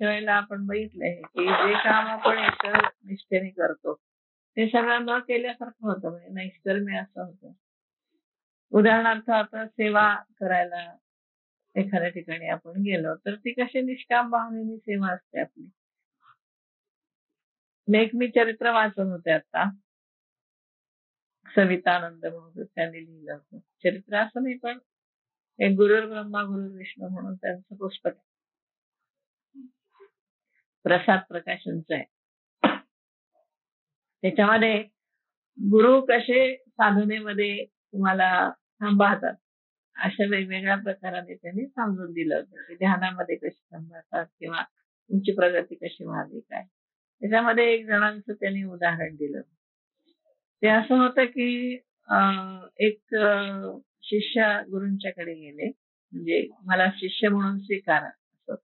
मागच्या वेळेला आपण बघितलंय की जे काम आपण निष्ठेने करतो ते सगळं न केल्यासारखं होतं, म्हणजे नैष्कर्म्य असं होतं. उदाहरणार्थ आता सेवा करायला एखाद्या ठिकाणी आपण गेलो तर ती कशी निष्काम भावनेने सेवा असते आपली. मी चरित्र वाचत होते आता, सवितानंद म्हणून त्यांनी लिहिलं होतं चरित्र, असं नाही पण एक गुरुर् ब्रह्मा गुरुर् विष्णू म्हणून त्यांचं पुस्तक प्रसाद प्रकाशनचं आहे. त्याच्यामध्ये गुरु कसे साधनेमध्ये तुम्हाला सांभाळतात अशा वेगवेगळ्या प्रकाराने त्यांनी समजून दिलं होतं की ध्यानामध्ये कशी सांभाळतात किंवा तुमची प्रगती कशी व्हावी काय. त्याच्यामध्ये एक जणांचं त्यांनी उदाहरण दिलं. ते असं होतं की एक शिष्य गुरूंच्याकडे गेले, म्हणजे मला शिष्य म्हणून स्वीकारा असं.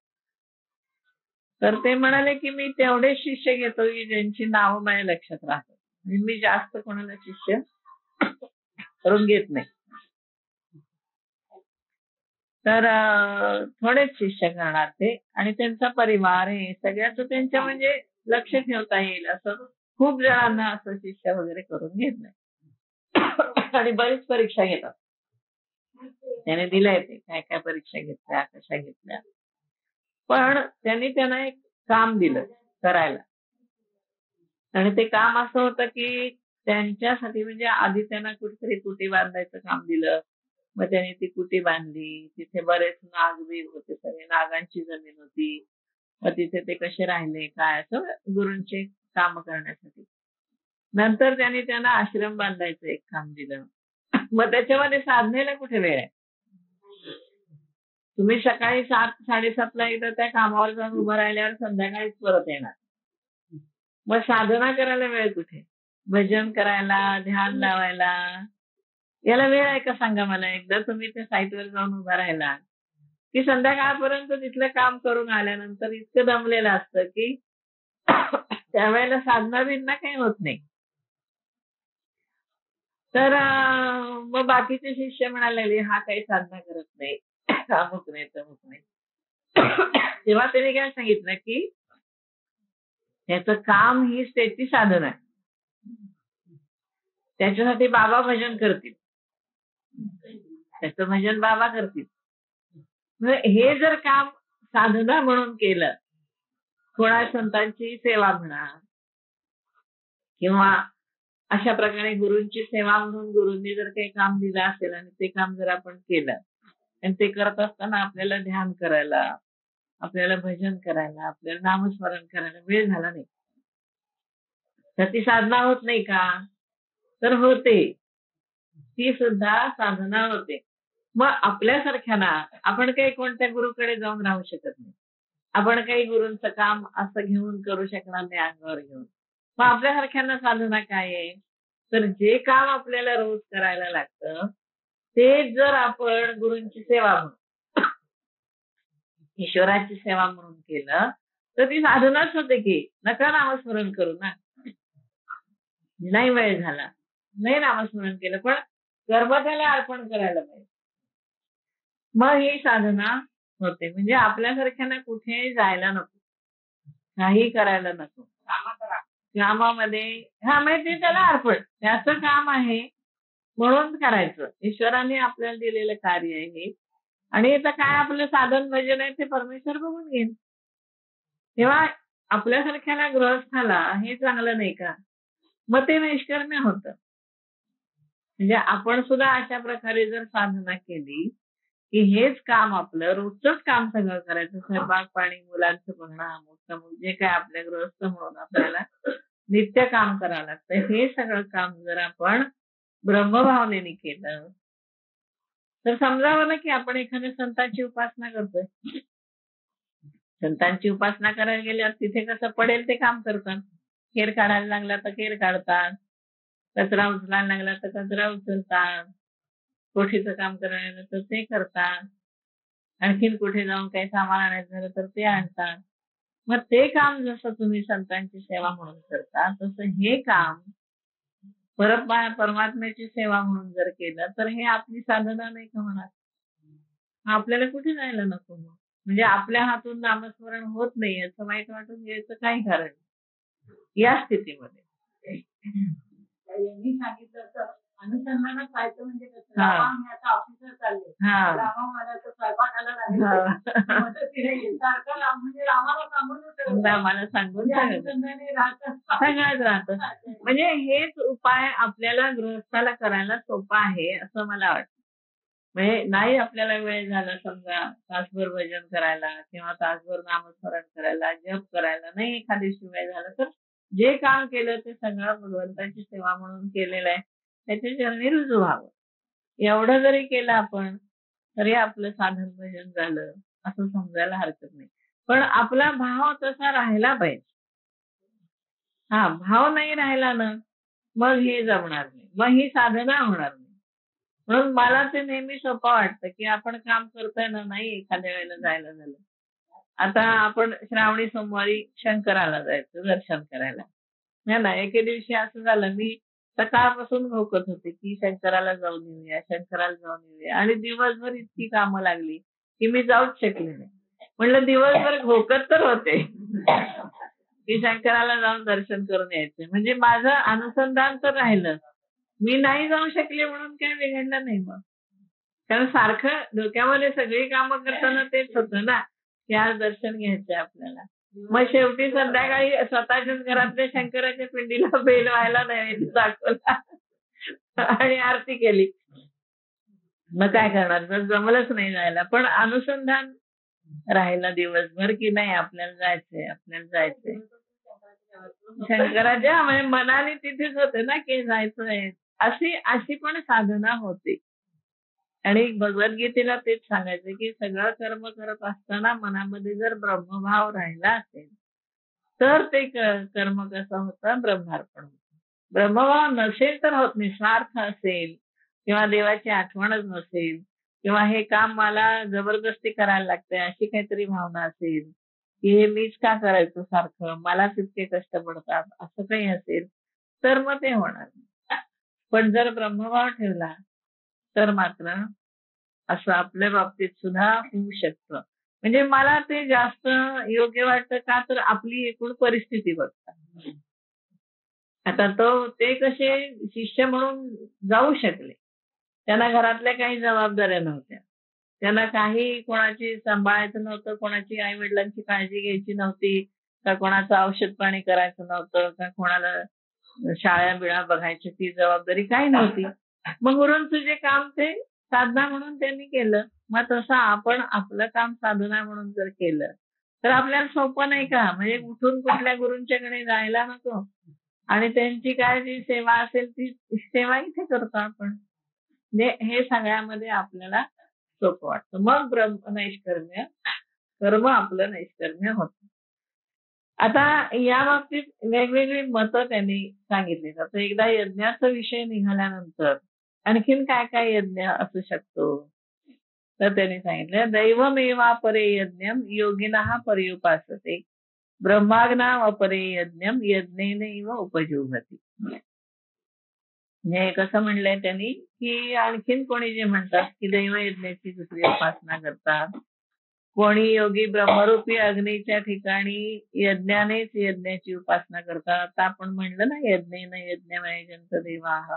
तर ते म्हणाले की मी तेवढे शिष्य घेतो की ज्यांची नावं माझ्या लक्षात राहतात, म्हणजे मी जास्त कोणाला शिष्य करून घेत नाही. तर थोडेच शिष्य करणार ते, आणि त्यांचा परिवार हे सगळ्याच त्यांच्या म्हणजे लक्ष ठेवता येईल असं खूप जणांना असं शिष्य वगैरे करून घेत नाही. आणि बरीच परीक्षा घेतात. त्याने दिलंय ते काय काय परीक्षा घेतल्या कशा घेतल्या, पण त्यांना एक काम दिलं करायला. आणि ते काम असं होतं की त्यांच्यासाठी, म्हणजे आधी त्यांना कुठेतरी कुटी बांधायचं काम दिलं. मग त्यांनी ती कुटी बांधली, तिथे बरेच नागवीर होते, सगळे नागांची जमीन होती. मग तिथे ते कसे राहिले काय असं गुरूंचे काम करण्यासाठी. नंतर त्यांना आश्रम बांधायचं एक काम दिलं. मग त्याच्यामध्ये साधनेला कुठे वेळ आहे. तुम्ही सकाळी 7-7:30ला एकदा त्या कामावर जाऊन उभं राहिल्यावर संध्याकाळीच परत येणार. मग साधना करायला वेळ कुठे, भजन करायला, ध्यान लावायला, याला वेळ आहे का सांगा मला. एकदा तुम्ही त्या साईटवर जाऊन उभा राहिला की संध्याकाळपर्यंत तिथलं काम करून आल्यानंतर इतकं दमलेलं असतं की त्यावेळेला साधना बिधना काही होत नाही. तर मग बाकीचे शिष्य म्हणायला लागले हा काही साधना करत नाही, अमुक नाही तमुक नाही. तेव्हा त्यांनी काय सांगितलं की त्याचं काम हीच त्याची साधना आहे. त्याच्यासाठी बाबा भजन करतील, त्याचं भजन बाबा करतील. हे जर काम साधना म्हणून केलं, कोणा संतांची सेवा म्हणा किंवा अशा प्रकारे गुरूंची सेवा म्हणून गुरूंनी जर काही काम दिलं असेल आणि ते काम जर आपण केलं, आणि ते करत असताना आपल्याला ध्यान करायला, आपल्याला भजन करायला, आपल्याला नामस्मरण करायला वेळ झाला नाही, तर ती साधना होत नाही का. तर होते, ती सुद्धा साधना होते. मग आपल्यासारख्याना आपण काही कोणत्या गुरुकडे जाऊन राहू शकत नाही. आपण काही गुरूंचं काम असं घेऊन करू शकणार नाही अंगावर घेऊन. मग आपल्यासारख्यांना साधना काय आहे, तर जे काम आपल्याला रोज करायला लागतं ते जर आपण गुरूंची सेवा म्हणून, ईश्वराची सेवा म्हणून केलं तर ती साधनाच होते की. नका नामस्मरण करू ना, नाही वेळ झाला, नाही नामस्मरण केलं, पण कर्म त्याला अर्पण करायला पाहिजे. मग ही साधना होते. म्हणजे आपल्यासारख्यांना कुठे जायला नको, काही करायला नको, कामामध्ये म्हणजे ते त्याला अर्पण, त्याचं काम आहे म्हणून करायचं. ईश्वराने आपल्याला दिलेलं कार्य आहे हे, आणि आता काय आपलं साधन भजन आहे ते परमेश्वर बघून घेईन. तेव्हा आपल्यासारख्याला गृहस्थाला हे चांगलं नाही का, मग ते नैष्कर्म्य होतं. म्हणजे आपण सुद्धा अशा प्रकारे जर साधना केली की हेच काम आपलं रोजच काम सगळं करायचं, स्वयंपाक पाणी मुलांचं बघणं, मोठं जे काय आपल्या गृहस्थ म्हणून आपल्याला नित्य काम करावं लागतं, हे सगळं काम जर आपण ब्रह्मभावनेने केलं तर समजावं ना की आपण एखाद्या संतांची उपासना करतोय. संतांची उपासना करायला गेल्यावर तिथे कसं पडेल ते काम करतात. खेर काढायला लागला तर खेर काढतात, कचरा उचलायला लागला तर कचरा उचलतात, कोठीचं काम करायला तर ते करतात, आणखीन कुठे जाऊन काही सामान आणायचं झालं तर ते आणतात. मग ते काम जसं तुम्ही संतांची सेवा म्हणून करता तसं हे काम परमात्म्याची सेवा म्हणून जर केलं तर हे आपली साधना नाही का होणार. आपल्याला कुठे जायला नको. मग म्हणजे आपल्या हातून नामस्मरण होत नाही असं वाईट वाटून घ्यायचं काही कारण नाही या स्थितीमध्ये. यांनी सांगितलं तर अनुसंधानात पाहायचं म्हणजे कसं, हा. रामा मी आता ऑफिसला चालले, हा. रामा मला तर स्वयंपाकाला लागेल, मदतीला येईल. सारखं म्हणजे रामाला सांगून रामाला सांगून अनुसंधाने राहतं. सगळ्यात राहतं. म्हणजे हेच उपाय आपल्याला गृहस्थाला करायला सोपा आहे असं मला वाटतं. म्हणजे नाही आपल्याला वेळ झाला समजा तासभर भजन करायला किंवा तासभर नामस्मरण करायला, जप करायला नाही एखाद्या दिवशी वेळ झाला तर जे काम केलं ते सगळं भगवंताची सेवा म्हणून केलेलं आहे त्याच्या चरणी रुजू व्हावं. एवढं जरी केलं आपण तरी आपलं साधन भजन झालं असं समजायला हरकत नाही. पण आपला भाव तसा राहिला पाहिजे. हा भाव नाही राहिला ना मग हे जमणार नाही, मग ही साधना होणार नाही. म्हणून मला ते नेहमी सोपं वाटतं की आपण काम करतोय ना नाही एखाद्या वेळेला जायला झालं. आता आपण श्रावणी सोमवारी शंकराला जायचं दर्शन करायला है ना. एके दिवशी असं झालं मी सकाळपासून घोकत होते की शंकराला जाऊन येऊया शंकराला जाऊन येऊया आणि दिवसभर इतकी कामं लागली की मी जाऊच शकले नाही. म्हणलं दिवसभर घोकत तर होते की शंकराला जाऊन दर्शन करून यायचे म्हणजे माझं अनुसंधान तर राहिलं. मी नाही जाऊ शकले म्हणून काय बिघडलं नाही मग. कारण सारखं डोक्यामध्ये सगळी कामं करताना तेच होतं ना की आज दर्शन घ्यायचंय आपल्याला. मग शेवटी संध्याकाळी स्वतःच्याच घरातल्या शंकराच्या पिंडीला बेल व्हायला नैवेद्य दाखवला आणि आरती केली. मग काय करणार जर जमलंच नाही जायला. पण अनुसंधान राहिलं दिवसभर की नाही आपल्याला जायचंय. शंकराच्या म्हणजे मनाने तिथेच होते ना की जायचंय. अशी पण साधना होते. आणि भगवद्गीतेला तेच सांगायचं की सगळं कर्म करत असताना मनामध्ये जर ब्रह्मभाव राहिला असेल तर ते कर्म कसं होतं ब्रह्मार्पण होतं. ब्रह्मभाव नसेल तर होत नाही. स्वार्थ असेल किंवा देवाची आठवणच नसेल किंवा हे काम मला जबरदस्ती करायला लागतंय अशी काहीतरी भावना असेल की हे मीच का करायचं सारखं मला तितके कष्ट पडतात असं काही असेल तर मग ते होणार नाही. पण जर ब्रह्मभाव ठेवला तर मात्र असं आपल्या बाबतीत सुद्धा होऊ शकतं. म्हणजे मला ते जास्त योग्य वाटतं का तर आपली एकूण परिस्थिती बघतात. आता ते कसे शिष्य म्हणून जाऊ शकले. त्यांना घरातल्या काही जबाबदाऱ्या नव्हत्या. त्यांना काही कोणाची सांभाळायचं नव्हतं, कोणाची आई वडिलांची काळजी घ्यायची नव्हती, का कोणाचं औषध पाणी करायचं नव्हतं, का कोणाला शाळा बिळा बघायची ती जबाबदारी काही नव्हती. मग गुरूंचं जे काम ते साधना म्हणून त्यांनी केलं. मग तसं आपण आपलं काम साधना म्हणून जर केलं तर आपल्याला सोपं नाही का. म्हणजे उठून कुठल्या गुरूंच्याकडे जायला नको आणि त्यांची काय जी सेवा असेल ती सेवा इथे करतो आपण. हे सगळ्यामध्ये आपल्याला सोपं वाटतं. मग नैष्कर्म्य कर्म आपलं नैष्कर्म्य होतं. आता या बाबतीत वेगवेगळी मतं त्यांनी सांगितली. आता एकदा यज्ञाचा विषय निघाल्यानंतर आणखीन काय काय यज्ञ असू शकतो तर त्यांनी सांगितलं दैवमेवापरे यज्ञम योगिनः पर्युपासते ब्रह्माग्नाम अपरे यज्ञम यज्ञेनैव उपजीवती. म्हणजे कसं म्हणलंय त्यांनी की आणखीन कोणी जे म्हणतात की दैवयज्ञाची दुसरी उपासना करतात, कोणी योगी ब्रह्मरूपी अग्नीच्या ठिकाणी यज्ञानेच यज्ञाची उपासना करतात. आता आपण म्हणलं ना यज्ञेन यज्ञमय जंत देवाः,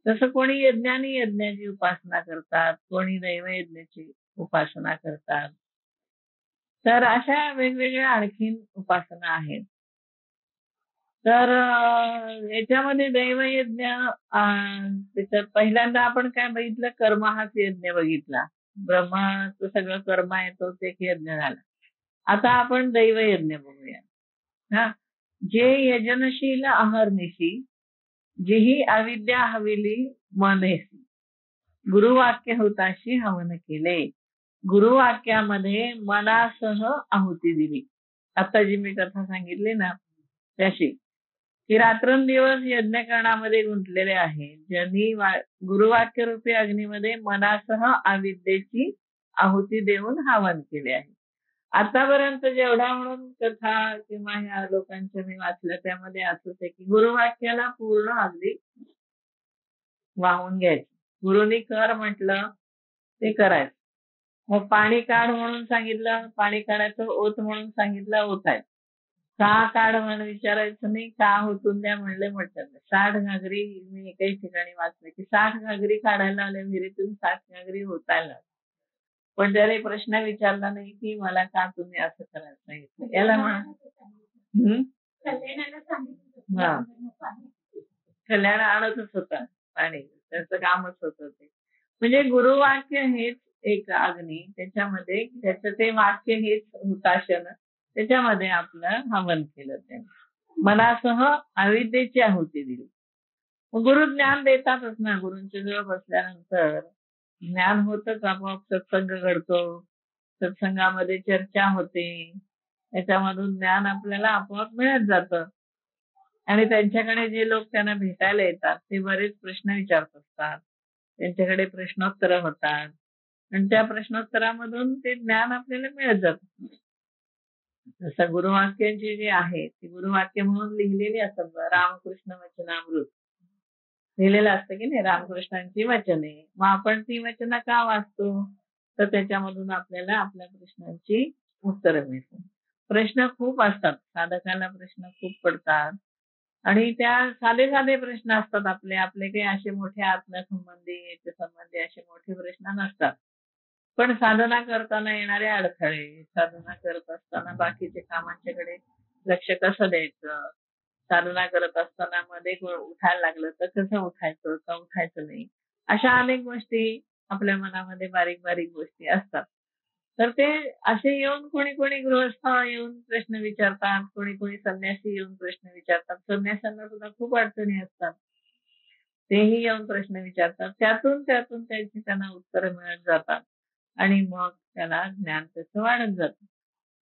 तसं कोणी यज्ञाने यज्ञाची उपासना करतात, कोणी दैवयज्ञाची उपासना करतात. तर अशा वेगवेगळ्या आणखीन उपासना आहेत. तर याच्यामध्ये दैवयज्ञ त्याच्यात पहिल्यांदा आपण काय बघितलं कर्म हाच यज्ञ बघितला. ब्रह्माचं सगळं कर्म आहे तोच एक यज्ञ झाला. आता आपण दैवयज्ञ बघूया. हा जे यजनशील अहर्निशी जेही अविद्या हविली मनेसी गुरुवाक्य होताशी हवन केले. गुरुवाक्यामध्ये मनासह आहुती दिली. आता जी मी कथा सांगितली ना त्याशी की रात्रंदिवस यज्ञकरणामध्ये गुंतलेले आहे. ज्यांनी गुरुवाक्य रूपी अग्नीमध्ये मनासह अविद्येची आहुती देऊन हवन केले आहे. आतापर्यंत जेवढ्या म्हणून कथा किंवा ह्या लोकांच्या मी वाचल्या त्यामध्ये असंच आहे की गुरुवाक्याला पूर्ण अगदी वाहून घ्यायचं. गुरुनी कर म्हटलं ते करायचं. मग पाणी काढ म्हणून सांगितलं, पाणी काढायचं. ओत म्हणून सांगितलं, ओतायचं. का काढ म्हणून विचारायचं नाही, का ओतून द्या म्हणले म्हटलं नाही. 60 घागरी मी एकाही ठिकाणी वाचले की 60 घागरी काढायला आल्या विहिरीतून, 60 घागरी ओतायला. पण त्याने प्रश्न विचारला नाही की मला का तुम्ही असं करायला सांगितलं. याला म्हणा कल्याणाला सांगितलं हा. पाणी. कल्याण आणतच होता पाणी, त्याचं कामच होतं ते. म्हणजे गुरुवाक्य हेच एक अग्नी, त्याच्यामध्ये त्याचं ते वाक्य हेच हुताशन, त्याच्यामध्ये आपलं हवन केलं त्याने. मनासह अविद्येची आहुती दिली. मग गुरु ज्ञान देतातच ना. गुरूंच्या जवळ बसल्यानंतर ज्ञान होतच, आपोआप सत्संग घडतो, सत्संगामध्ये चर्चा होते, त्याच्यामधून ज्ञान आपल्याला आपोआप मिळत जातं. आणि त्यांच्याकडे जे लोक त्यांना भेटायला येतात ते बरेच प्रश्न विचारत असतात, त्यांच्याकडे प्रश्नोत्तर होतात आणि त्या प्रश्नोत्तरामधून ते ज्ञान आपल्याला मिळत जातं. जसं गुरुवाक्यांची जी आहे ती गुरुवाक्य म्हणून लिहिलेली असतात. रामकृष्ण वचनामृत लिहिलेलं असतं की नाही, रामकृष्णांची वचने. मग आपण ती वचनं का वाचतो, तर त्याच्यामधून आपल्याला आपल्या प्रश्नांची उत्तरं मिळतात. प्रश्न खूप असतात, साधकाला प्रश्न खूप पडतात आणि त्या साधे साधे प्रश्न असतात. आपले काही असे मोठे आत्म्यासंबंधी, याच्या संबंधी असे मोठे प्रश्न नसतात. पण साधना करताना येणारे अडथळे, साधना करत असताना बाकीचे कामांच्याकडे लक्ष कसं द्यायचं, साधना करत असताना मध्ये उठायला लागलं तर कसं उठायचं, का उठायचं नाही, अशा अनेक गोष्टी आपल्या मनामध्ये बारीक बारीक गोष्टी असतात. तर ते असे येऊन कोणी कोणी गृहस्थ येऊन प्रश्न विचारतात, कोणी कोणी संन्यासी येऊन प्रश्न विचारतात. संन्यासांना सुद्धा खूप अडचणी असतात, तेही येऊन प्रश्न विचारतात. त्यातून त्याची त्यांना उत्तरं मिळत जातात आणि मग त्याला ज्ञान त्याचं वाढत जातं.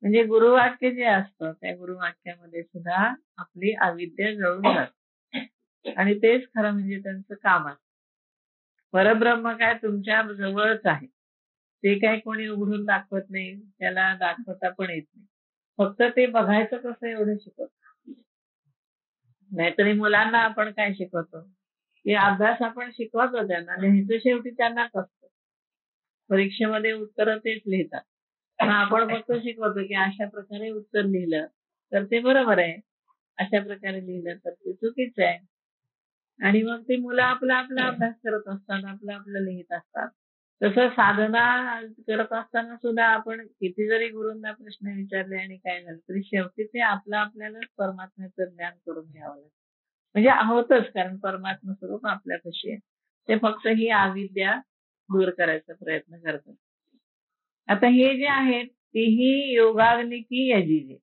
म्हणजे गुरुवाक्य जे असतं त्या गुरुवाक्यामध्ये सुद्धा आपली अविद्या जळून जाते आणि तेच खरं म्हणजे त्यांचं काम आहे. परब्रह्म काय तुमच्या जवळच आहे, ते काय कोणी उघडून दाखवत नाही, त्याला दाखवता पण येत नाही. फक्त ते बघायचं कसं एवढं शिकवतो. नाहीतरी मुलांना आपण काय शिकवतो की अभ्यास आपण शिकवतो, त्यांना लिहायचं शेवटी त्यांनाच असतं. परीक्षेमध्ये उत्तर तेच लिहितात, पण आपण फक्त शिकवतो की अशा प्रकारे उत्तर लिहिलं तर ते बरोबर आहे, अशा प्रकारे लिहिलं तर ते चुकीचं आहे. आणि मग ते मुलं आपला आपला अभ्यास करत असतात, आपलं लिहित असतात. तसं साधना करत असताना सुद्धा आपण किती जरी गुरूंना प्रश्न विचारले आणि काय झालं तरी शेवटी ते आपल्यालाच परमात्म्याचं ज्ञान करून घ्यावं लागतं. म्हणजे होतच, कारण परमात्मा स्वरूप आपल्यापाशी आहे. ते फक्त ही अविद्या दूर करायचा प्रयत्न करतात. आता हे जे आहेत तीही योगाग्नी की यजिजे,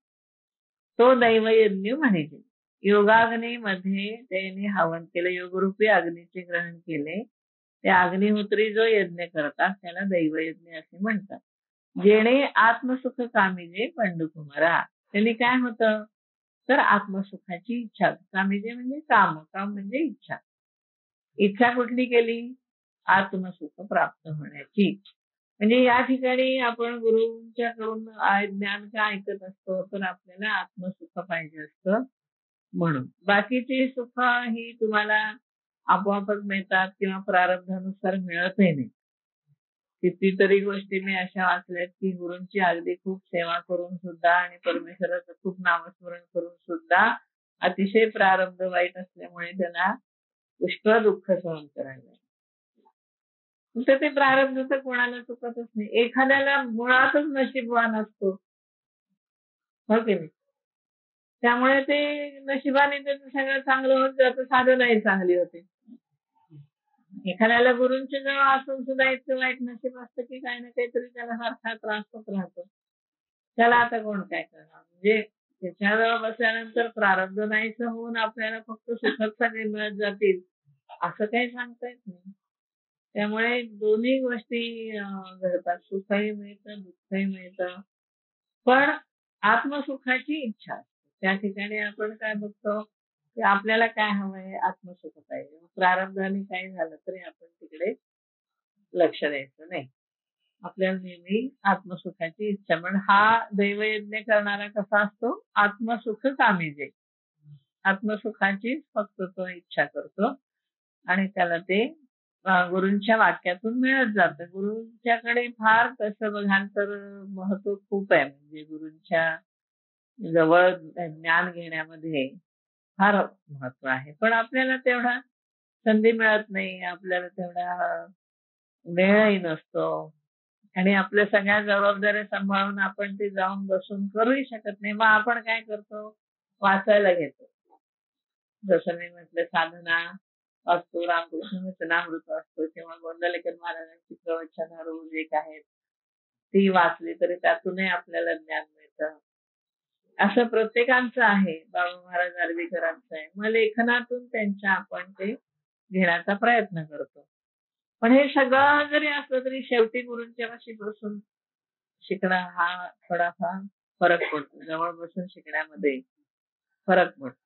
तो दैवयज्ञ म्हणायचे. योगाग्नीमध्ये त्याने हवन केलं, योगरूपी अग्नीचे ग्रहण केले. त्या अग्निहोत्री जो यज्ञ करतात त्याला दैवयज्ञ असे म्हणतात. जेणे आत्मसुख कामिजे पंडुकुमारा, त्यांनी काय होतं तर आत्मसुखाची इच्छा, कामिजे म्हणजे काम म्हणजे इच्छा. इच्छा कुठली केली, आत्मसुख प्राप्त होण्याची. म्हणजे या ठिकाणी आपण गुरुंच्याकडून ज्ञान का ऐकत असतो तर आपल्याला आत्मसुख पाहिजे असतं म्हणून. बाकीची सुख ही तुम्हाला आपोआपच मिळतात किंवा प्रारब्धानुसार मिळतही नाही. कितीतरी गोष्टी मी अशा वाचल्यात की गुरूंची अगदी खूप सेवा करून सुद्धा आणि परमेश्वराचं खूप नामस्मरण करून सुद्धा अतिशय प्रारब्ध वाईट असल्यामुळे त्यांना पुष्कळ दुःख सहन करायला लागलं. तर ते प्रारब्ध तर कोणाला चुकतच नाही. एखाद्याला मुळातच नशीबवान असतो, हो की नाही, त्यामुळे ते नशिबाने त्याचं सगळं चांगलं होत जातं, साधनाही चांगली होते. एखाद्याला गुरूंच्या जवळ असून सुद्धा इतकं वाईट नशीब असतं की काही ना काहीतरी त्याला सारखा त्रास होत राहतो. त्याला आता कोण काय करणार. म्हणजे त्याच्याजवळ बसल्यानंतर प्रारब्ध नाहीसं होऊन आपल्याला फक्त सुखच सगळे मिळत जातील असं काही सांगता येत नाही. त्यामुळे दोन्ही गोष्टी घडतात, सुखही मिळतं, दुःखही मिळतं. पण आत्मसुखाची इच्छा असते. त्या ठिकाणी आपण काय बघतो की आपल्याला काय हवंय, आत्मसुख पाहिजे. प्रारब्धाने काही झालं तरी आपण तिकडे लक्ष द्यायचं नाही. आपल्याला नेहमी आत्मसुखाची इच्छा. पण हा दैवयज्ञ करणारा कसा असतो, आत्मसुख कामिजे, आत्मसुखाची फक्त तो इच्छा करतो आणि त्याला ते गुरूंच्या वाक्यातून मिळत जातं. गुरूंच्याकडे फार तसं बघाल तर महत्व खूप आहे. म्हणजे गुरूंच्या जवळ ज्ञान घेण्यामध्ये फार महत्व आहे. पण आपल्याला तेवढा संधी मिळत नाही. आपल्याला तेवढा वेळही नसतो. आणि आपल्या सगळ्या जबाबदाऱ्या सांभाळून आपण ते जाऊन बसून करूही शकत नाही. मग आपण काय करतो? वाचायला घेतो. जसं मी म्हटलं साधना वाचतो, रामकृष्ण वचनामृत वाचतो किंवा गोंंदवलेकर महाराजांची प्रवचनं रोज एक आहेत. ती वाचली तरी त्यातूनही आपल्याला ज्ञान मिळतं. असं प्रत्येकाचं आहे. बाबा महाराज आर्वीकरांचं आहे. मग लेखनातून त्यांच्या आपण ते घेण्याचा प्रयत्न करतो. पण हे सगळं जरी असलं तरी शेवटी गुरूंच्या पाशी बसून शिकणं हा थोडाफार फरक पडतो. जवळ बसून शिकण्यामध्ये फरक पडतो.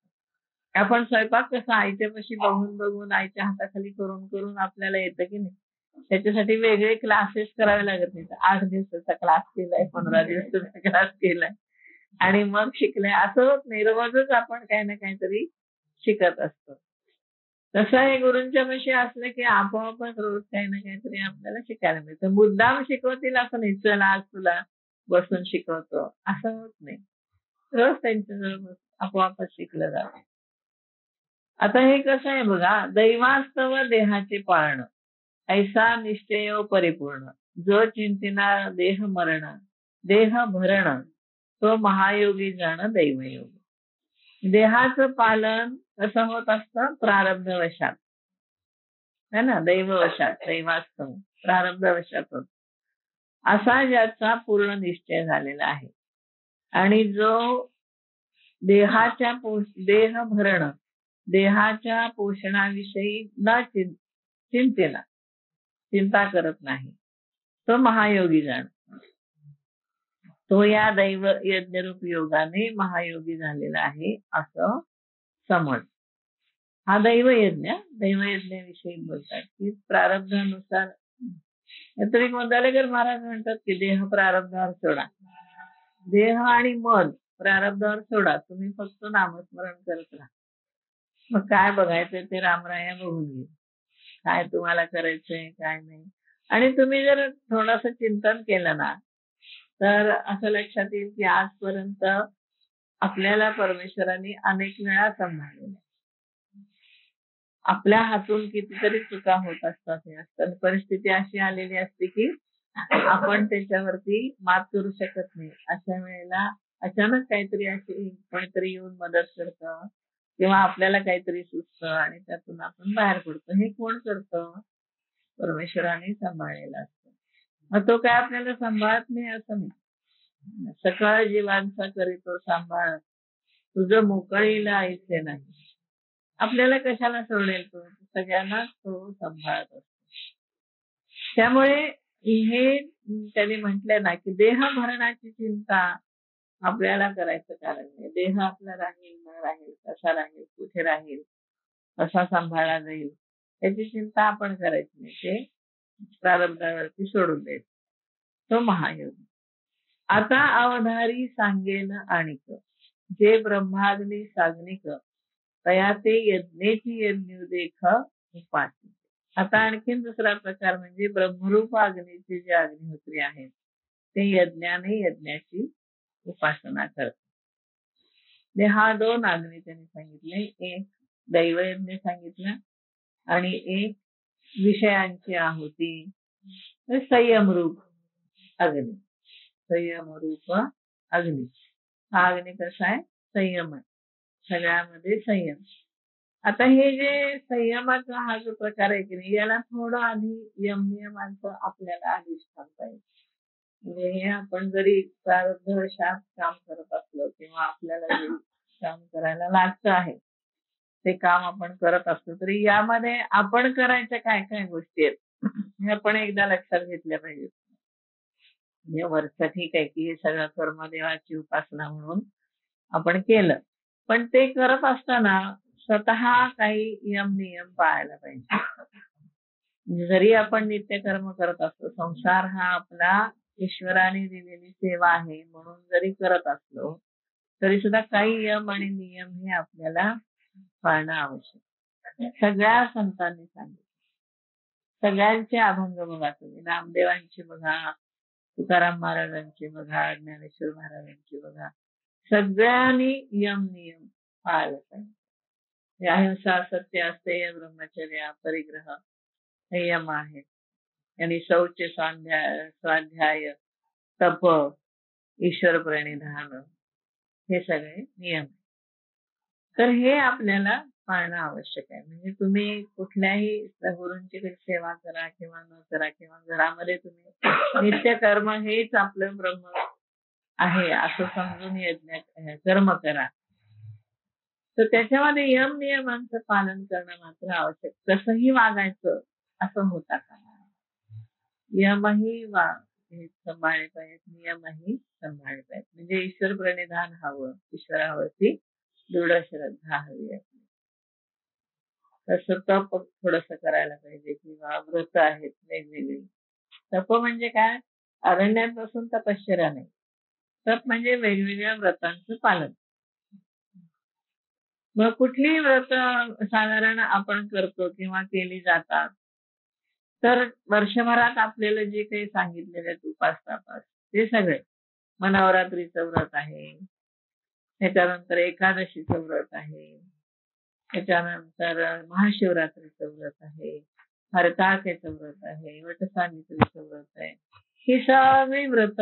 आपण स्वयंपाक कसा आईच्या पाशी बघून बघून आईच्या हाताखाली करून करून आपल्याला येतं की नाही. त्याच्यासाठी वेगळे क्लासेस करावे लागत नाही. 8 दिवसाचा क्लास केलाय, 15 दिवसाचा क्लास केलाय आणि मग शिकले असं होत नाही. रोजच आपण काही ना काहीतरी शिकत असतो. तसं हे गुरूंच्या पाशी असलं की आपोआपच रोज काही ना काहीतरी आपल्याला शिकायला मिळतं. मुद्दाम शिकवतील असं नाही, चल आज तुला बसून शिकवतो असं होत नाही. रोज त्यांच्याजवळ बसून आपोआपच शिकलं जातं. आता हे कसं आहे बघा, दैवास्तव देहाचे पाळणं ऐसा निश्चय परिपूर्ण जो चिंतिना देह मरण देह भरण तो महायोगी जण दैवयोग. देहाचं पालन कसं होत असतं? प्रारब्धवशात है ना, दैववशात, दैवास्तव प्रारब्धवशात होत. असा ज्याचा पूर्ण निश्चय झालेला आहे आणि जो देहाच्या देह भरण देहाच्या पोषणाविषयी न चिंतेला चिंता करत नाही तो महायोगी जण. तो या दैव यज्ञरूप योगाने महायोगी झालेला आहे असं समज. हा दैवयज्ञाविषयी बोलतात की प्रारब्धानुसार. तरी गोंंदालेकर महाराज म्हणतात की देह प्रारब्धावर सोडा, देह आणि मन प्रारब्धावर सोडा, तुम्ही फक्त नामस्मरण करत राहा. मग काय बघायचंय ते रामराया बघून घे, काय तुम्हाला करायचंय काय नाही. आणि तुम्ही जर थोडस चिंतन केलं ना तर असं लक्षात येईल की आजपर्यंत आपल्याला परमेश्वरांनी अनेक वेळा सांभाळलेलं. आपल्या हातून कितीतरी चुका होत असतात. हे असतात परिस्थिती अशी आलेली असते की आपण त्याच्यावरती मात करू शकत नाही. अशा वेळेला अचानक काहीतरी अशी कोणीतरी येऊन मदत करतं किंवा आपल्याला काहीतरी सुचतं आणि त्यातून आपण बाहेर पडतो. हे कोण करतं? परमेश्वराने सांभाळलेलं असतं. मग तो काय आपल्याला सांभाळत नाही असं नाही. सकाळ जीवांचा करीतो सांभाळ तुझं मोकळीला ऐसे नाही. आपल्याला कशाला सोडेल तो? सगळ्यांनाच तो सांभाळत असतो. त्यामुळे हे त्यांनी म्हटलंय ना की देह भरणाची चिंता आपल्याला करायचं कारण नाही. देह आपला राहील न राहील, कसा राहील, कुठे राहील, कसा सांभाळला जाईल याची चिंता आपण करायची नाही. ते प्रारब्धावरती सोडून द्यायचं. तो महायोगी. आता अवधारी सांगेन आणिक जे ब्रह्माग्नी साग्निक तया ते यज्ञेची यज्ञोदेख उपासी. आता आणखीन दुसरा प्रकार म्हणजे ब्रह्मरूप अग्नीचे जे अग्निहोत्री आहेत ते यज्ञाने यज्ञाची उपासना करतात. हा 2 अग्नी त्यांनी सांगितले. एक दैवयज्ञ सांगितलं आणि एक विषयांची आहुती संयमरूप अग्नी. संयमरूप अग्नी. हा अग्नी कसा आहे? संयम आहे. सगळ्यामध्ये संयम. आता हे जे संयमाचा हा जो प्रकार आहे की नाही याला थोडं आधी यमनियमांचं आपल्याला अधिष्ठान पाहिजे. म्हणजे हे आपण जरी प्रारब्धवशात काम करत असलो किंवा आपल्याला जे काम करायला लागतं आहे ते काम आपण करत असलो तरी यामध्ये आपण करायच्या काय काय गोष्टी आहेत हे आपण एकदा लक्षात घेतल्या पाहिजेत. म्हणजे वरचं ठीक आहे की हे सगळं कर्मदेवाची उपासना म्हणून आपण केलं, पण ते करत असताना स्वतः काही नियम पाळायला पाहिजे. जरी आपण नित्यकर्म करत असतो, संसार हा आपला ईश्वराने दिलेली सेवा आहे म्हणून जरी करत असलो तरी सुद्धा काही यम आणि नियम हे आपल्याला पाळणं आवश्यक. सगळ्या संतांनी सांगितलं सगळ्यांचे अभंग बघा तुम्ही, नामदेवांची बघा, तुकाराम महाराजांची बघा, ज्ञानेश्वर महाराजांची बघा, सगळ्यांनी यम नियम पाळले पाहिजे. अहिंसा, सत्य, अस्तेय, ब्रह्मचर्य, परिग्रह हे यम आहेत. आणि शौच, स्वाध्याय, तप, ईश्वर प्रणिधान हे सगळे नियम. तर हे आपल्याला पाळणं आवश्यक आहे. म्हणजे तुम्ही कुठल्याही गुरूंची सेवा करा किंवा न करा, किंवा घरामध्ये तुम्ही नित्य कर्म हेच आपलं ब्रह्म आहे असं समजून यज्ञ कर्म करा, तर त्याच्यामध्ये यम नियमांचं पालन करणं मात्र आवश्यक. कसंही वागायचं असं होता कामा नये. यमही सांभाळले पाहिजेत, नियमही सांभाळले पाहिजेत. म्हणजे ईश्वर प्रणिधान हवं, ईश्वरावरती दृढ श्रद्धा हवी आपली. तसं तप थोडस करायला पाहिजे, किंवा व्रत आहेत वेगवेगळी. तप म्हणजे काय, अरण्यात बसून तपश्चर्या नाही. तप म्हणजे वेगवेगळ्या व्रतांचं पालन. मग कुठलीही व्रत साधारण आपण करतो किंवा केली जातात, तर वर्षभरात आपल्याला जे काही सांगितलेले आहेत उपास तापास ते सगळे. मग नवरात्रीचं व्रत आहे, त्याच्यानंतर एकादशीचं व्रत आहे, त्याच्यानंतर महाशिवरात्रीचं व्रत आहे, हरताळकेचं व्रत आहे, वटसावित्रीचं व्रत आहे. ही सगळी व्रत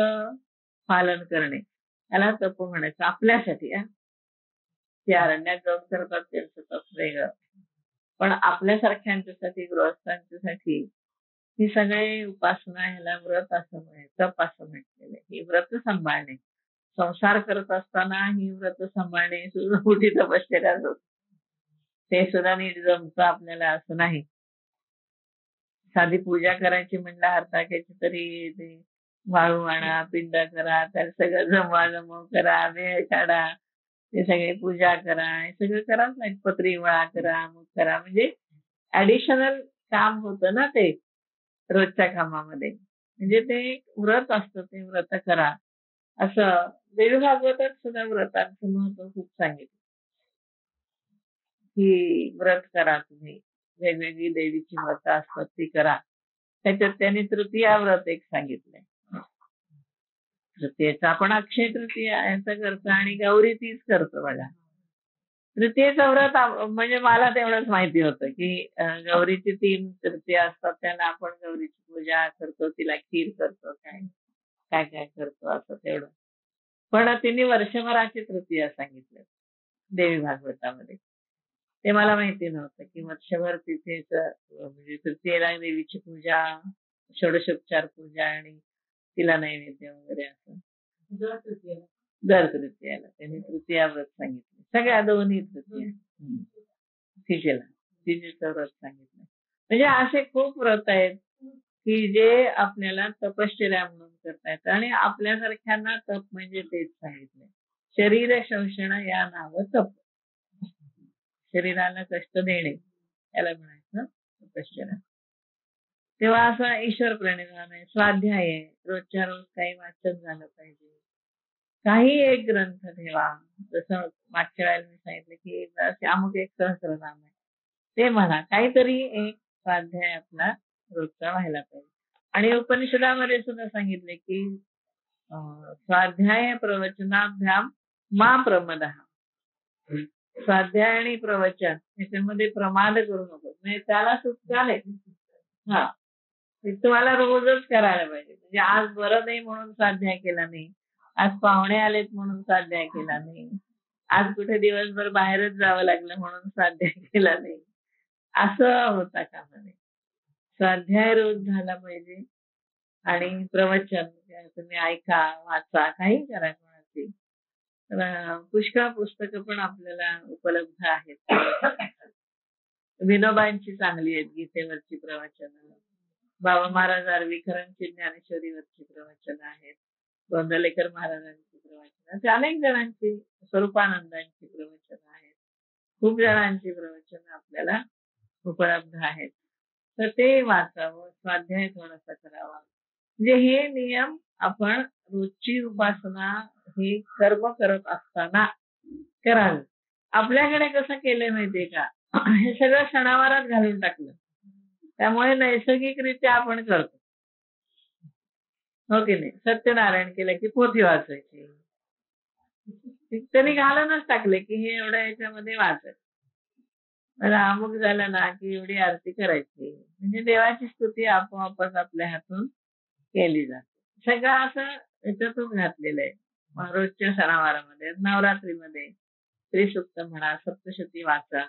पालन करणे याला तप म्हणायचं आपल्यासाठी. ते अरण्यात जाऊन करतात त्यांचं तप वेगळं, पण आपल्यासारख्यांच्यासाठी, गृहस्थांच्यासाठी ही सगळे उपासना ह्याला व्रत असं तप असं म्हटलेलं आहे. ही व्रत सांभाळणे, संसार करत असताना ही व्रत सांभाळणे सुद्धा मोठी तपश्चर्या होत. ते सुद्धा नीट जमतं आपल्याला असं नाही. साधी पूजा करायची म्हणलं हरताळकेची, तरी ते वाळू आणा, पिंड करा, तर सगळं जमवाजमव करा, वेळ काढा, ते सगळे पूजा करा, हे सगळं कराच नाही. पत्री वळा करा, मग करा, म्हणजे ऍडिशनल काम होतं ना ते रोजच्या कामामध्ये. म्हणजे ते व्रत असतं, ते व्रत करा असं. देवी भागवतात सुद्धा व्रतांचं महत्व खूप सांगितलं, की व्रत करा तुम्ही, वेगवेगळी देवीची व्रत असतात ती करा. त्याच्यात त्यांनी तृतीया व्रत एक सांगितलंय. तृतीयेचा आपण अक्षय तृतीया याचं करतो, आणि गौरी तीच करतो बघा. तृतीयेचं व्रत म्हणजे मला तेवढंच माहिती होतं की गौरीची 3 तृतीया असतात, त्याला आपण गौरीची पूजा करतो, तिला खीर करतो, काय काय काय करतो असं तेवढं. पण तिने वर्षभराची तृतीया सांगितलं देवी भागवतामध्ये. ते मला माहिती नव्हतं की वर्षभर तिथेच म्हणजे तृतीयेला देवीची पूजा, षोडशोपचार पूजा, आणि तिला नैवेद्य वगैरे असं. दर तृतीयाला त्यांनी तृतीया व्रत सांगितलं. सगळ्या दोन्ही तृतीया तिजेचं व्रत सांगितलं. म्हणजे असे खूप व्रत आहेत की जे आपल्याला तपश्चर्या म्हणून करता येतं. आणि आपल्यासारख्यांना तप म्हणजे तेच सांगितलंय, शरीर शोषण या नाव तप. शरीराला कष्ट देणे याला म्हणायचं तपश्चर्या. तेव्हा असं ईश्वर प्रणिधान आहे, स्वाध्याय आहे, रोजच्या रोज काही वाचन झालं पाहिजे. काही एक ग्रंथ ठेवा, जसं मागच्या वेळेला मी सांगितलं की अमुक एक सहस्रनाम आहे ते म्हणा. काहीतरी एक स्वाध्याय आपला रोजचा व्हायला पाहिजे. आणि उपनिषदामध्ये सुद्धा सांगितले की स्वाध्याय प्रवचनाभ्याम मा प्रमदः. स्वाध्याय आणि प्रवचन याच्यामध्ये प्रमाद करू नको, म्हणजे त्याला सुद्धा हा तुम्हाला रोजच करायला पाहिजे. म्हणजे आज बरं नाही म्हणून स्वाध्याय केला नाही, आज पाहुणे आलेत म्हणून स्वाध्याय केला नाही, आज कुठे दिवसभर बाहेरच जावं लागलं म्हणून स्वाध्याय केला नाही, असं होता कामा नये. स्वाध्याय रोज झाला पाहिजे. आणि प्रवचन तुम्ही ऐका, वाचा, काही करा कोणाची. पुष्कळ पुस्तकं पण आपल्याला उपलब्ध आहेत. विनोबांची चांगली आहेत, गीतेवरची प्रवचन, बाबा महाराज आर्वीकरांची ज्ञानेश्वरीवरची प्रवचन आहेत, गोंदलेकर महाराजांची प्रवचन, अनेक जणांची, स्वरूपानंदांची प्रवचन आहेत, खूप जणांची प्रवचन आपल्याला उपलब्ध आहेत. तर ते वाचावं, स्वाध्याय थोडासा करावा. म्हणजे हे नियम आपण रोजची उपासना हे कर्म करत असताना करावे. आपल्याकडे कसं केलंय माहितीये का, हे सगळं सणावारात घालून टाकलं. त्यामुळे नैसर्गिकरित्या आपण करतो. हो की नाही? सत्यनारायण केलं की पोथी वाचायची. त्यांनी घालूनच टाकले की हे एवढं याच्यामध्ये वाचायचं. अमुक झालं ना की एवढी आरती करायची. म्हणजे देवाची स्तुती आपोआपच आपल्या हातून केली जाते. सगळं असं याच्यातून घातलेलं आहे. रोजच्या सणावारामध्ये, नवरात्रीमध्ये त्रिसूक्त म्हणा, सप्तशती वाचा.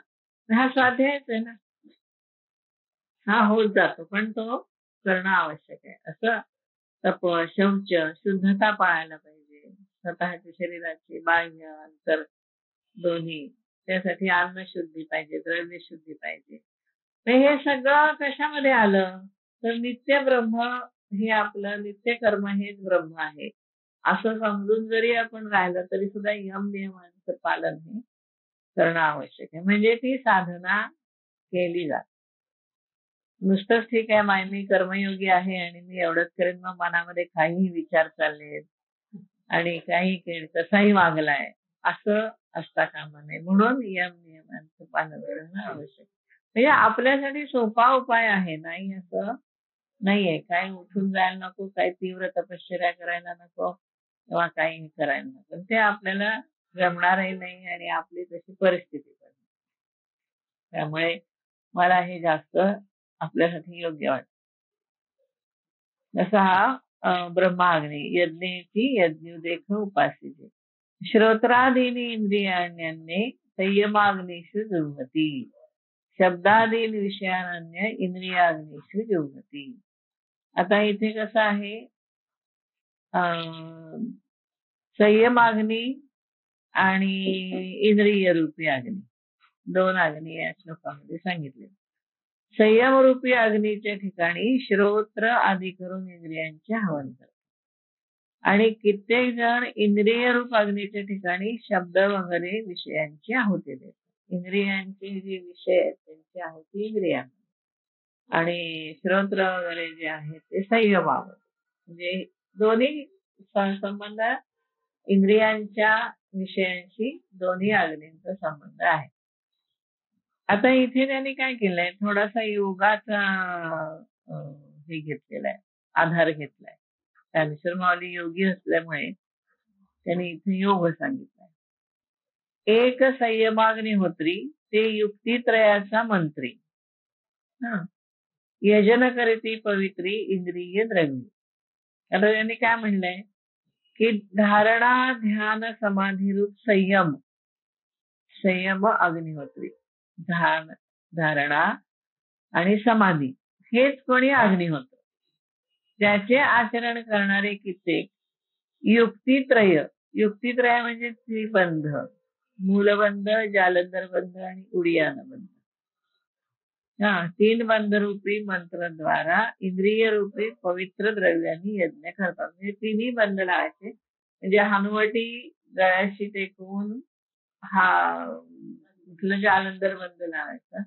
हा स्वाध्यायच आहे ना. हा होत जातो, पण तो करणं आवश्यक आहे. असं तप, शौच, शुद्धता पाळायला पाहिजे. स्वतःच्या शरीराची बाह्य अंतर दोन्ही. त्यासाठी अन्न शुद्धी पाहिजे, द्रव्य शुद्धी पाहिजे. तर हे सगळं कशामध्ये आलं तर नित्य ब्रह्म हे आपलं नित्य कर्म हेच ब्रह्म आहे असं समजून जरी आपण राहिलं तरी सुद्धा यम नियमांचं पालन हे करणं आवश्यक आहे. म्हणजे ती साधना केली जाते. नुसतंच ठीक आहे मी कर्मयोगी आहे आणि मी एवढंच करेन मग मनामध्ये काहीही विचार चाललेत आणि काही कसाही वागलाय असं असता कामा नये. म्हणून यम नियमांचं पालन करणं आवश्यक. म्हणजे आपल्यासाठी सोपा उपाय आहे, नाही असं नाहीये. काही उठून जायला नको, काही तीव्र तपश्चर्या करायला नको किंवा काही करायला नको. ते आपल्याला जमणारही नाही आणि आपली तशी परिस्थिती पण. त्यामुळे मला हे जास्त आपल्यासाठी योग्य वाटतं. जसा हा ब्रह्माग्नी यज्ञेची यज्ञोदेख उपासीचे श्रोत्रादीनी इंद्रियाण्यन्ये संयमाग्निषु जुह्वति शब्दादीन विषयान्य इंद्रियाग्निषु जुह्वति. आता इथे कसं आहे संयमाग्नी आणि इंद्रिय रूपी अग्नी दोन अग्नी या श्लोकामध्ये सांगितले. संयमरूपी अग्नीच्या ठिकाणी श्रोत्र आदी करून इंद्रियांचे हवन करतात आणि कित्येक जण इंद्रिय रूप अग्नीच्या ठिकाणी शब्द वगैरे विषयांची आहुती देतात. इंद्रियांचे जे विषय आहेत त्यांची आहुती इंद्रियांना आणि श्रोत्र वगैरे जे आहेत ते संयमावर. म्हणजे दोन्ही संबंध इंद्रियांच्या विषयांशी दोन्ही अग्नींचा संबंध आहे. आता इथे त्यांनी काय केलंय थोडासा योगाचा हे घेतलेला आहे, आधार घेतलाय. ज्ञानेश्वर माऊली योगी असल्यामुळे त्यांनी इथे योग सांगितलाय. एक संयमाग्निहोत्री ते युक्तित्रयाचा मंत्री यजन करीती पवित्री इंद्रिय द्रव्य. आता त्यांनी काय म्हणलंय की धारणा ध्यान समाधी रूप संयम अग्निहोत्री. धारणा आणि समाधी हेच कोणी अग्निहोत्र. त्याचे आचरण करणारे कित्येक युक्तित्रय म्हणजे त्रिबंध, मूलबंध, जालंधर बंध आणि उडियान बंध. तीन बंध रूपी मंत्रद्वारा इंद्रिय रूपी पवित्र द्रव्यांनी यज्ञ करतात. म्हणजे तिन्ही बंध लावायचे. म्हणजे हनुवटी गळ्याशी टेकवून हा जालंधर बंध लावायचा,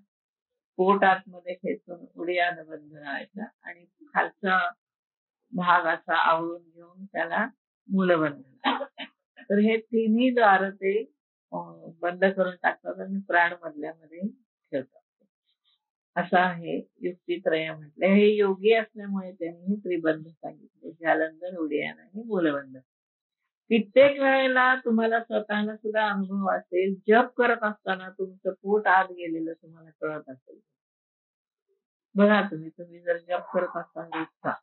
पोट आतमध्ये खेचून उडियान बंध लावायचा आणि खालचा भाग असा आवळून घेऊन त्याला मूलबंध लावायचा. तर हे तिन्ही द्वार ते बंद करून टाकतात आणि प्राण मधल्यामध्ये ठेवतात. असं आहे युक्तित्रय म्हटलं. हे योगी असल्यामुळे त्यांनी त्रिबंध सांगितले, जालंधर, उडियान आणि मूलबंध. कित्येक वेळेला तुम्हाला स्वतःला सुद्धा अनुभव असेल, जप करत असताना तुमचं पोट आत गेलेलं तुम्हाला कळत असेल. बघा तुम्ही जर जप करत असाल दिवसा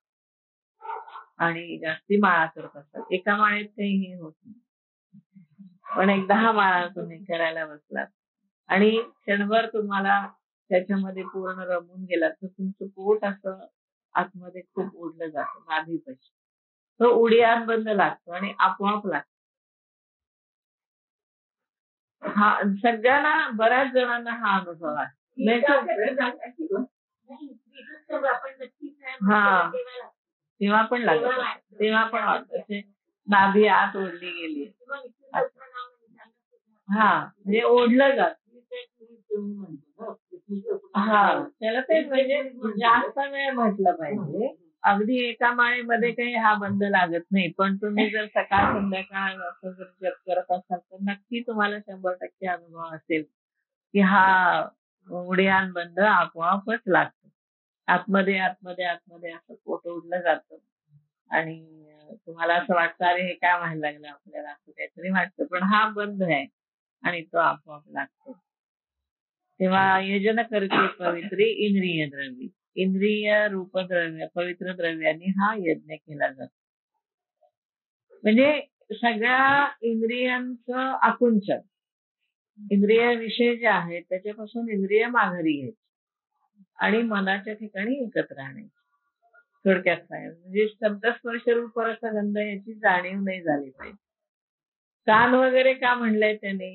आणि जास्ती माळा करत असाल, एका माळेत काही होत नाही, पण एक 10 माळा तुम्ही करायला बसलात आणि क्षणभर तुम्हाला त्याच्यामध्ये पूर्ण रमून गेलात तर तुमचं पोट असं आतमध्ये खूप ओढलं जातं नाभीपाशी. तो उडियान बंद लागतो आणि आपोआप लागतो. हा सगळ्यांना बऱ्याच जणांना हा अनुभव आहे. हा तेव्हा पण लागत, तेव्हा पण वाटत नाभी आत ओढली गेली. हा म्हणजे ओढलं जात. हा त्याला तेच म्हणजे जास्त वेळ म्हटलं पाहिजे. अगदी एका माळेमध्ये काही हा बंद लागत नाही, पण तुम्ही जर सकाळ संध्याकाळ असं जर जप करत असाल तर नक्की तुम्हाला 100% अनुभव असेल की हा उडियान बंद आपोआपच लागतो. आतमध्ये आतमध्ये आतमध्ये असं पोट उडलं जातं आणि तुम्हाला असं वाटतं अरे हे काय व्हायला लागलं आपल्याला असं काहीतरी वाटतं पण हा बंध आहे आणि तो आपोआप लागतो. तेव्हा यजन करते पवित्री इंद्रिय द्रव्य इंद्रिय रूप द्रव्य पवित्र द्रव्यांनी हा यज्ञ केला जातो. म्हणजे सगळ्या इंद्रियांचं आकुंचन इंद्रिय विषय जे आहेत त्याच्यापासून इंद्रिय माघारी घ्यायची आणि मनाच्या ठिकाणी एकत्र आणायची. थोडक्यात काय म्हणजे शब्दस्पर्श रूप रस गंध याची जाणीव नाही झाली पाहिजे. कान वगैरे का म्हणलंय त्याने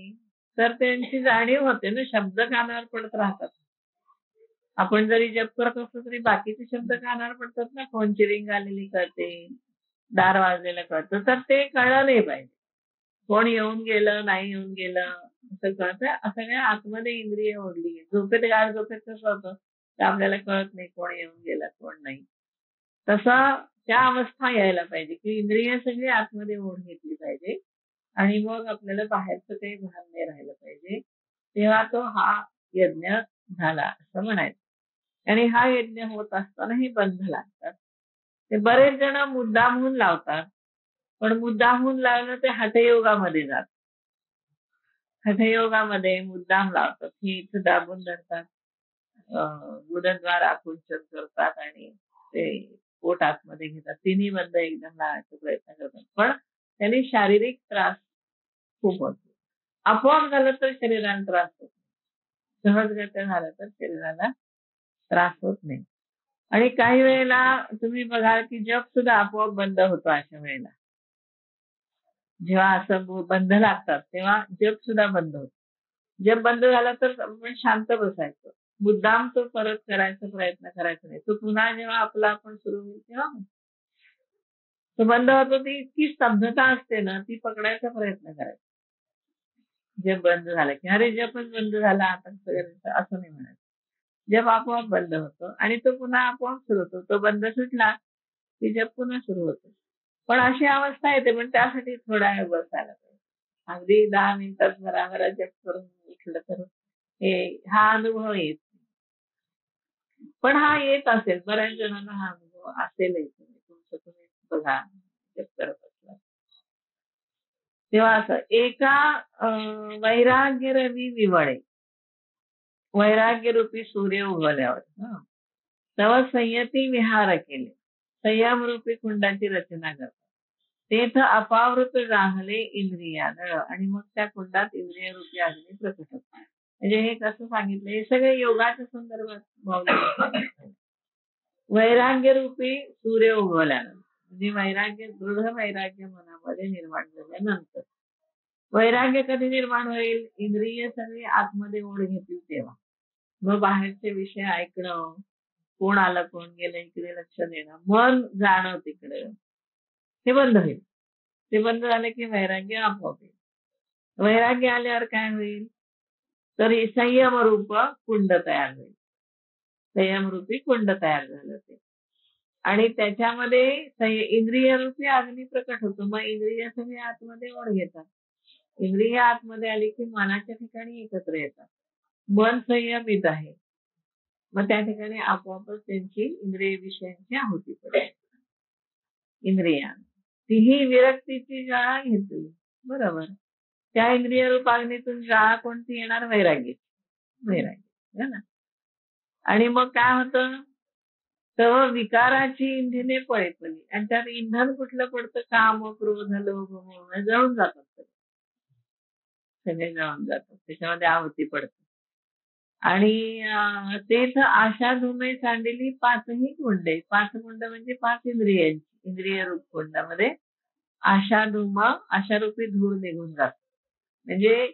तर त्यांची जाणीव होते ना शब्द कानावर पडत राहतात. आपण जरी जप करत असलो तरी बाकीचे शब्द कानावर पडतात ना फोनची रिंग आलेली कळते दार वाजलेलं कळतं तर ते कळलं नाही पाहिजे. कोण येऊन गेलं नाही येऊन गेलं असं कळतं सगळ्या आतमध्ये इंद्रिय ओढली झोपेत गाढ झोपेत कसं होतं तर आपल्याला कळत नाही कोण येऊन गेलं कोण नाही. तसा त्या अवस्था यायला पाहिजे की इंद्रिय सगळी आतमध्ये ओढ घेतली पाहिजे आणि मग आपल्याला बाहेरचं काही भान नाही राहिलं पाहिजे. तेव्हा तो हा यज्ञ झाला असं म्हणायचं. आणि हा यज्ञ होत असताना हे बंध लागतात. ते बरेच जण मुद्दामहून लावतात पण मुद्दामहून लावणं ते हठयोगामध्ये जात. हठयोगामध्ये मुद्दाम लावतात ही इथं दाबून धरतात गुदद्वार आकुंचन करतात आणि ते पोट आतमध्ये घेतात. तिन्ही बंद एकदम लावायचा प्रयत्न करतात पण त्यांनी शारीरिक त्रास खूप होतो. आपोआप झालं तर शरीराला त्रास होतो. सहजगत्या झालं तर शरीराला त्रास होत नाही. आणि काही वेळेला तुम्ही बघाल की जप सुद्धा आपोआप बंद होतो अशा वेळेला. जेव्हा असं बंध लागतात तेव्हा जप सुद्धा बंद होतो. जप बंद झाला तर आपण शांत बसायचं. मुद्दाम तो परत करायचा प्रयत्न करायचा नाही. तो पुन्हा जेव्हा आपला आपण सुरू होईल तेव्हा तो बंद होतो. ती इतकी स्तब्धता असते ना ती पकडायचा प्रयत्न करायचा. जप बंद झालं की अरे जपच बंद झाला आता असं नाही म्हणायचं. जप आपोआप बंद होतो आणि तो पुन्हा आपोआप सुरू होतो. तो बंद सुटला की जप पुन्हा सुरू होतो. पण अशी अवस्था येते पण त्यासाठी थोडा वेळ बसायला पाहिजे. अगदी 10 मिनिटात भराभरा जप करून उठलं तर हा अनुभव येत पण हा येत असेल बऱ्याच जणांना हा अनुभव असेलच. तुमचं तुम्ही बघा जप करत असला तेव्हा असं एका वैराग्य रवी विवळे वैराग्य रूपी सूर्य उगवल्यावर तेव्हा संयती विहार केले संयम रूपी कुंडाची रचना करतात. तेथ अपावृत राहले इंद्रियादळ आणि मग त्या कुंडात इंद्रिय रूपी अग्नी प्रकट होतात. म्हणजे हे कसं सांगितलं हे सगळे योगाच्या संदर्भात वैराग्य रूपी सूर्य उगवल्यानंतर म्हणजे वैराग्य दृढ वैराग्य मनामध्ये निर्माण झाल्यानंतर वैराग्य कधी निर्माण होईल इंद्रिय सगळी आतमध्ये ओढ घेतील तेव्हा. मग बाहेरचे विषय ऐकणं कोण आलं कोण गेलं इकडे लक्ष देणं मन जाणं तिकडे हे बंद होईल. ते बंद झालं की वैराग्य आपोआप येईल. वैराग्य आल्यावर काय होईल तर संयम रूप कुंड तयार होईल. संयम रूपी कुंड तयार झालं ते आणि त्याच्यामध्ये इंद्रिय रूपी अग्नी प्रकट होतो. मग इंद्रिय सगळे आतमध्ये ओढ घेतात. इंद्रिय आतमध्ये आली की मनाच्या ठिकाणी एकत्र येतात. मन संयमित आहे मग त्या ठिकाणी आपोआपच त्यांची इंद्रिय विषयांची आहुती पडते. इंद्रिया तीही विरक्तीची ज्वाळा घेतली बरोबर. त्या इंद्रिय रूपाग्नीतून ज्वाळा कोणती येणार वैराग्य वैराग्य ना. आणि मग काय होतं तर विकाराची इंधने पळी आणि त्यात इंधन कुठलं पडतं काम क्रोध लोभ मोह जळून जातात सगळे जळून जातात त्याच्यामध्ये आहुती पडते. आणि तेच आशा धुमे सांडली 5ही कुंडे 5 कुंड म्हणजे 5 इंद्रियांची इंद्रिय रूप कुंडामध्ये आशा रूपी धूळ निघून जात. म्हणजे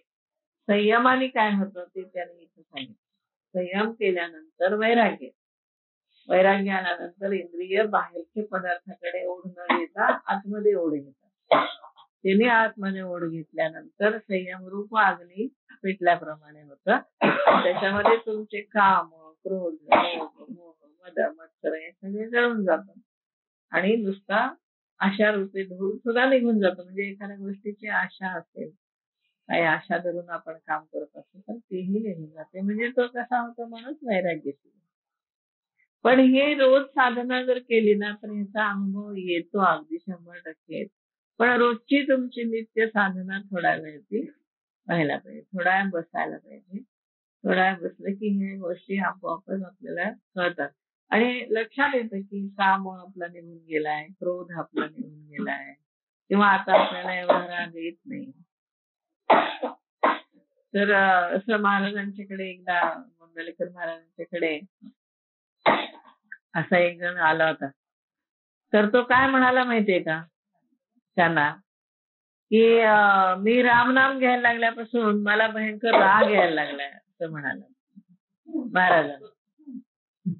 संयमाने काय होतं ते त्याने इथं सांगितलं. संयम केल्यानंतर वैराग्य आल्यानंतर इंद्रिय बाहेरच्या पदार्थाकडे ओढ न घेता आतमध्ये ओढ घेतात. तिने आतमध्ये ओढ घेतल्यानंतर संयम रूप अग्नी पेटल्याप्रमाणे होतं. त्याच्यामध्ये तुमचे काम क्रोध मोह मद मत्सर हे सगळे जळून जातात आणि नुसता आशा रूपी धूळ सुद्धा निघून जातो. म्हणजे एखाद्या गोष्टीची आशा असेल काही आशा धरून आपण काम करत असतो तर तेही निघून जाते. म्हणजे तो कसा होतो माणूस वैराग्य पण हे रोज साधना जर केली ना तर ह्याचा अनुभव येतो अगदी 100%. पण रोजची तुमची नित्य साधना थोडा वेळ ती व्हायला पाहिजे. थोडा वेळ बसायला पाहिजे. थोडा वेळ बसलं की ह्या गोष्टी आपोआपच आपल्याला कळतात. आणि लक्षात येतं की काम आपला निघून गेलाय, क्रोध आपला निघून गेलाय किंवा आता आपल्याला एवढा राग येत नाही. तर असं महाराजांच्याकडे एकदा मंडलेकर महाराजांच्याकडे असा एक जण आला होता. तर तो काय म्हणाला माहितीये का त्यांना की मी रामनाम घ्यायला लागल्यापासून मला भयंकर राग यायला लागलाय असं म्हणाला महाराजांना.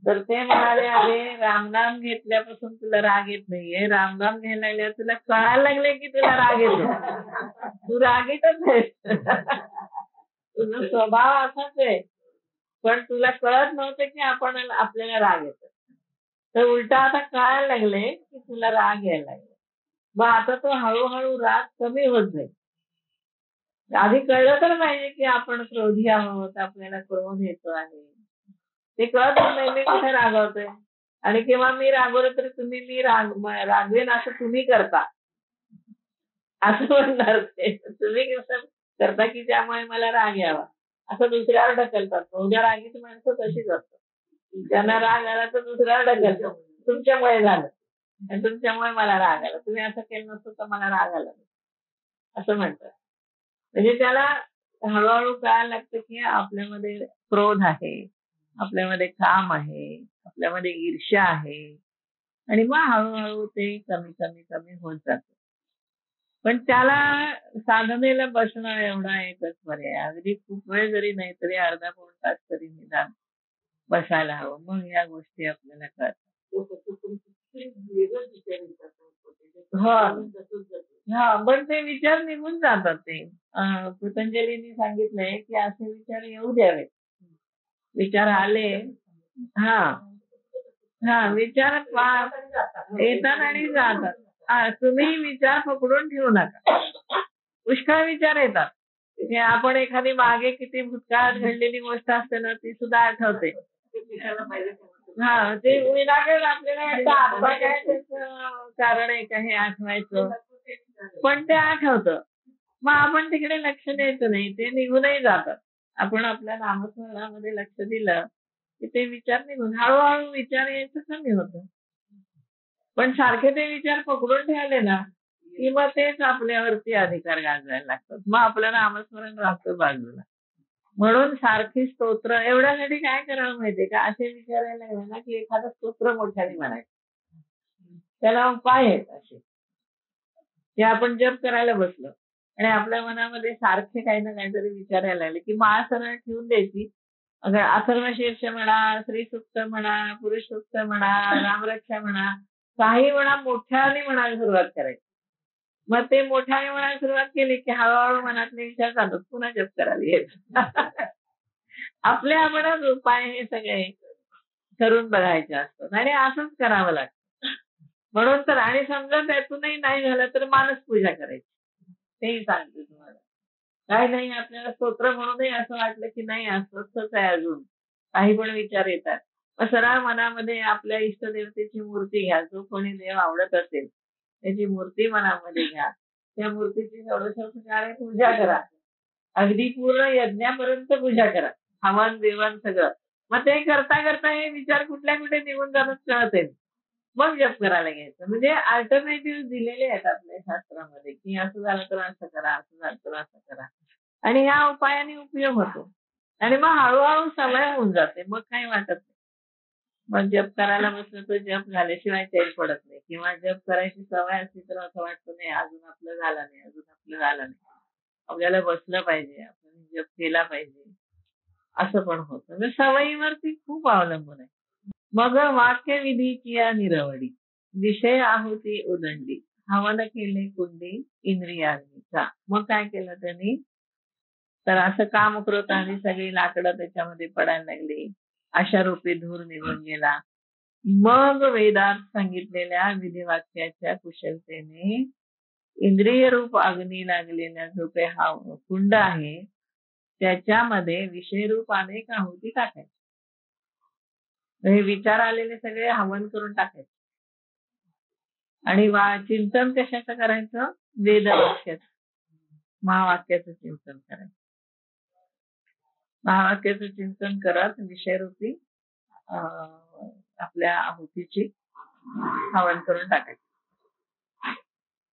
तर ते म्हणाले अरे रामनाम घेतल्यापासून तुला राग येत नाहीये, रामनाम घ्यायला लागल्यावर तुला कळायला लागले की तुला राग येतो. तू रागीतच आहेस. तुझा स्वभाव असाच आहे. पण तुला कळत नव्हतं की आपल्याला राग येतो. तर उलटा आता कळायला लागले की तुला राग यायला लागला. मग आता तो हळूहळू राग कमी होत जाईल. आधी कळलं तर पाहिजे की आपण क्रोधी आहोत, आपल्याला क्रोध येतो आहे. ते कळत नाही मी कुठे रागवतोय आणि किंवा मी रागवलं तर मी रागवेन असं तुम्ही करता असं म्हणणार ते. तुम्ही कसं करता की त्यामुळे मला राग यावा असं दुसऱ्यावर ढकलतात. उद्या रागीची माणसं तशीच असतात. त्यांना राग आला तर दुसऱ्यावर ढकलतात. तुमच्यामुळे झालं आणि तुमच्यामुळे मला राग आला. तुम्ही असं केलं नसतं तर मला राग आला असं म्हणतात. म्हणजे त्याला हळूहळू कळायला लागतं की आपल्यामध्ये क्रोध आहे, आपल्यामध्ये काम आहे, आपल्यामध्ये ईर्ष्या आहे आणि मग हळूहळू ते कमी कमी कमी होत जातं. पण त्याला साधनेला बसणं एवढा एकच पर्याय. अगदी खूप वेळ जरी नाही तरी अर्धा पाऊण तास तरी निदान बसायला हवं. मग या गोष्टी आपल्याला कळतात. हा पण ते विचार निघून जातात ते. पतंजलींनी सांगितलंय की असे विचार येऊ द्यावे. विचार आले हा हा विचार येतात आणि जातात. तुम्ही विचार पकडून ठेवू नका. पुष्कळ विचार येतात. आपण एखादी मागे किती भूतकाळात घडलेली गोष्ट असते ना ती सुद्धा आठवते. हा ते विनाकारण आपल्याला वाटतं आता काय त्याचं कारण आहे का हे आठवायचं. पण ते आठवतं. मग आपण तिकडे लक्ष द्यायचं नाही. ते निघूनही जातात. आपण आपल्या नामस्मरणामध्ये लक्ष दिलं की ते विचार निघून हळूहळू विचार यायचं कमी होतं. पण सारखे ते विचार पकडून ठेवले ना की मग तेच आपल्यावरती अधिकार गाजवायला लागतात. मग आपलं नामस्मरण राहतं बाजूला. म्हणून सारखी स्तोत्र एवढ्यासाठी काय करावं माहितीये का असे विचारायला लागले ना की एखादं स्तोत्र मोठ्याने म्हणायचं. त्याला उपाय आहेत असे की आपण जप करायला बसलो आणि आपल्या मनामध्ये सारखे काही ना काहीतरी विचारायला लागले की माळ सरळ ठेवून द्यायची. अथर्व शीर्ष म्हणा, श्री सूक्त म्हणा, पुरुष सूक्त म्हणा, रामरक्षा म्हणा, काही म्हणा मोठ्याने म्हणायला सुरुवात करायची. मग ते मोठ्याने म्हणायला सुरुवात केली की हळूहळू मनातले विचार जातात. पुन्हा जप करायला यायचं. आपले आपणच उपाय हे सगळे करून बघायचे असतात आणि असंच करावं लागतं. म्हणून तर आणि समजा त्यातूनही नाही झालं तर मानस पूजा करायची. तेही सांगते तुम्हाला. काय नाही आपल्याला स्तोत्र म्हणूनही असं वाटलं की नाही अस्वस्थच आहे अजून काही पण विचार येतात. मग सरळ मनामध्ये आपल्या इष्टदेवतेची मूर्ती घ्या. जो कोणी देव आवडत असेल त्याची मूर्ती मनामध्ये घ्या. त्या मूर्तीची षोडशोपचारे पूजा करा. अगदी पूर्ण यज्ञापर्यंत पूजा करा. हवन बिवन सगळं. मग ते करता करता हे विचार कुठल्या कुठे निघून जातात कळत आहे. मग जप करायला घ्यायचं. म्हणजे अल्टरनेटिव्ह दिलेले आहेत आपल्या शास्त्रामध्ये की असं झालं तर असं करा, असं झालं तर असं करा. आणि ह्या उपायाने उपयोग होतो. आणि मग हळूहळू सवय होऊन जाते. मग काही वाटत नाही. मग जप करायला बसलं तर जप झाल्याशिवाय चैन पडत नाही. किंवा जप करायची सवय असली तर असं वाटतं नाही अजून आपलं झालं नाही, अजून आपलं झालं नाही. आपल्याला बसलं पाहिजे, आपण जप केला पाहिजे. असं पण होतं. म्हणजे सवयीवरती खूप अवलंबून आहे. मग वाक्य विधीची या निरवडी विषय आहुती उदंडी हवन केले कुंडी इंद्रियांचा. मग काय केलं त्यांनी तर असं काम करत आणि सगळी लाकडं त्याच्यामध्ये पडायला लागली. अशा रूपी धूर निघून गेला. मग वेदात सांगितलेल्या विधिवाक्याच्या कुशलतेने इंद्रिय रूप अग्नी लागलेला जो काही हा कुंड आहे त्याच्यामध्ये विषयरूप अनेक आहुती टाकायची. हे विचार आलेले सगळे हवन करून टाकायचे. आणि चिंतन कशाचं करायचं? वेदवाक्याचं, महावाक्याचं चिंतन करायचं. महावाक्याचं चिंतन करत विषयरूपी आपल्या आहुतीची हवन करून टाकायची.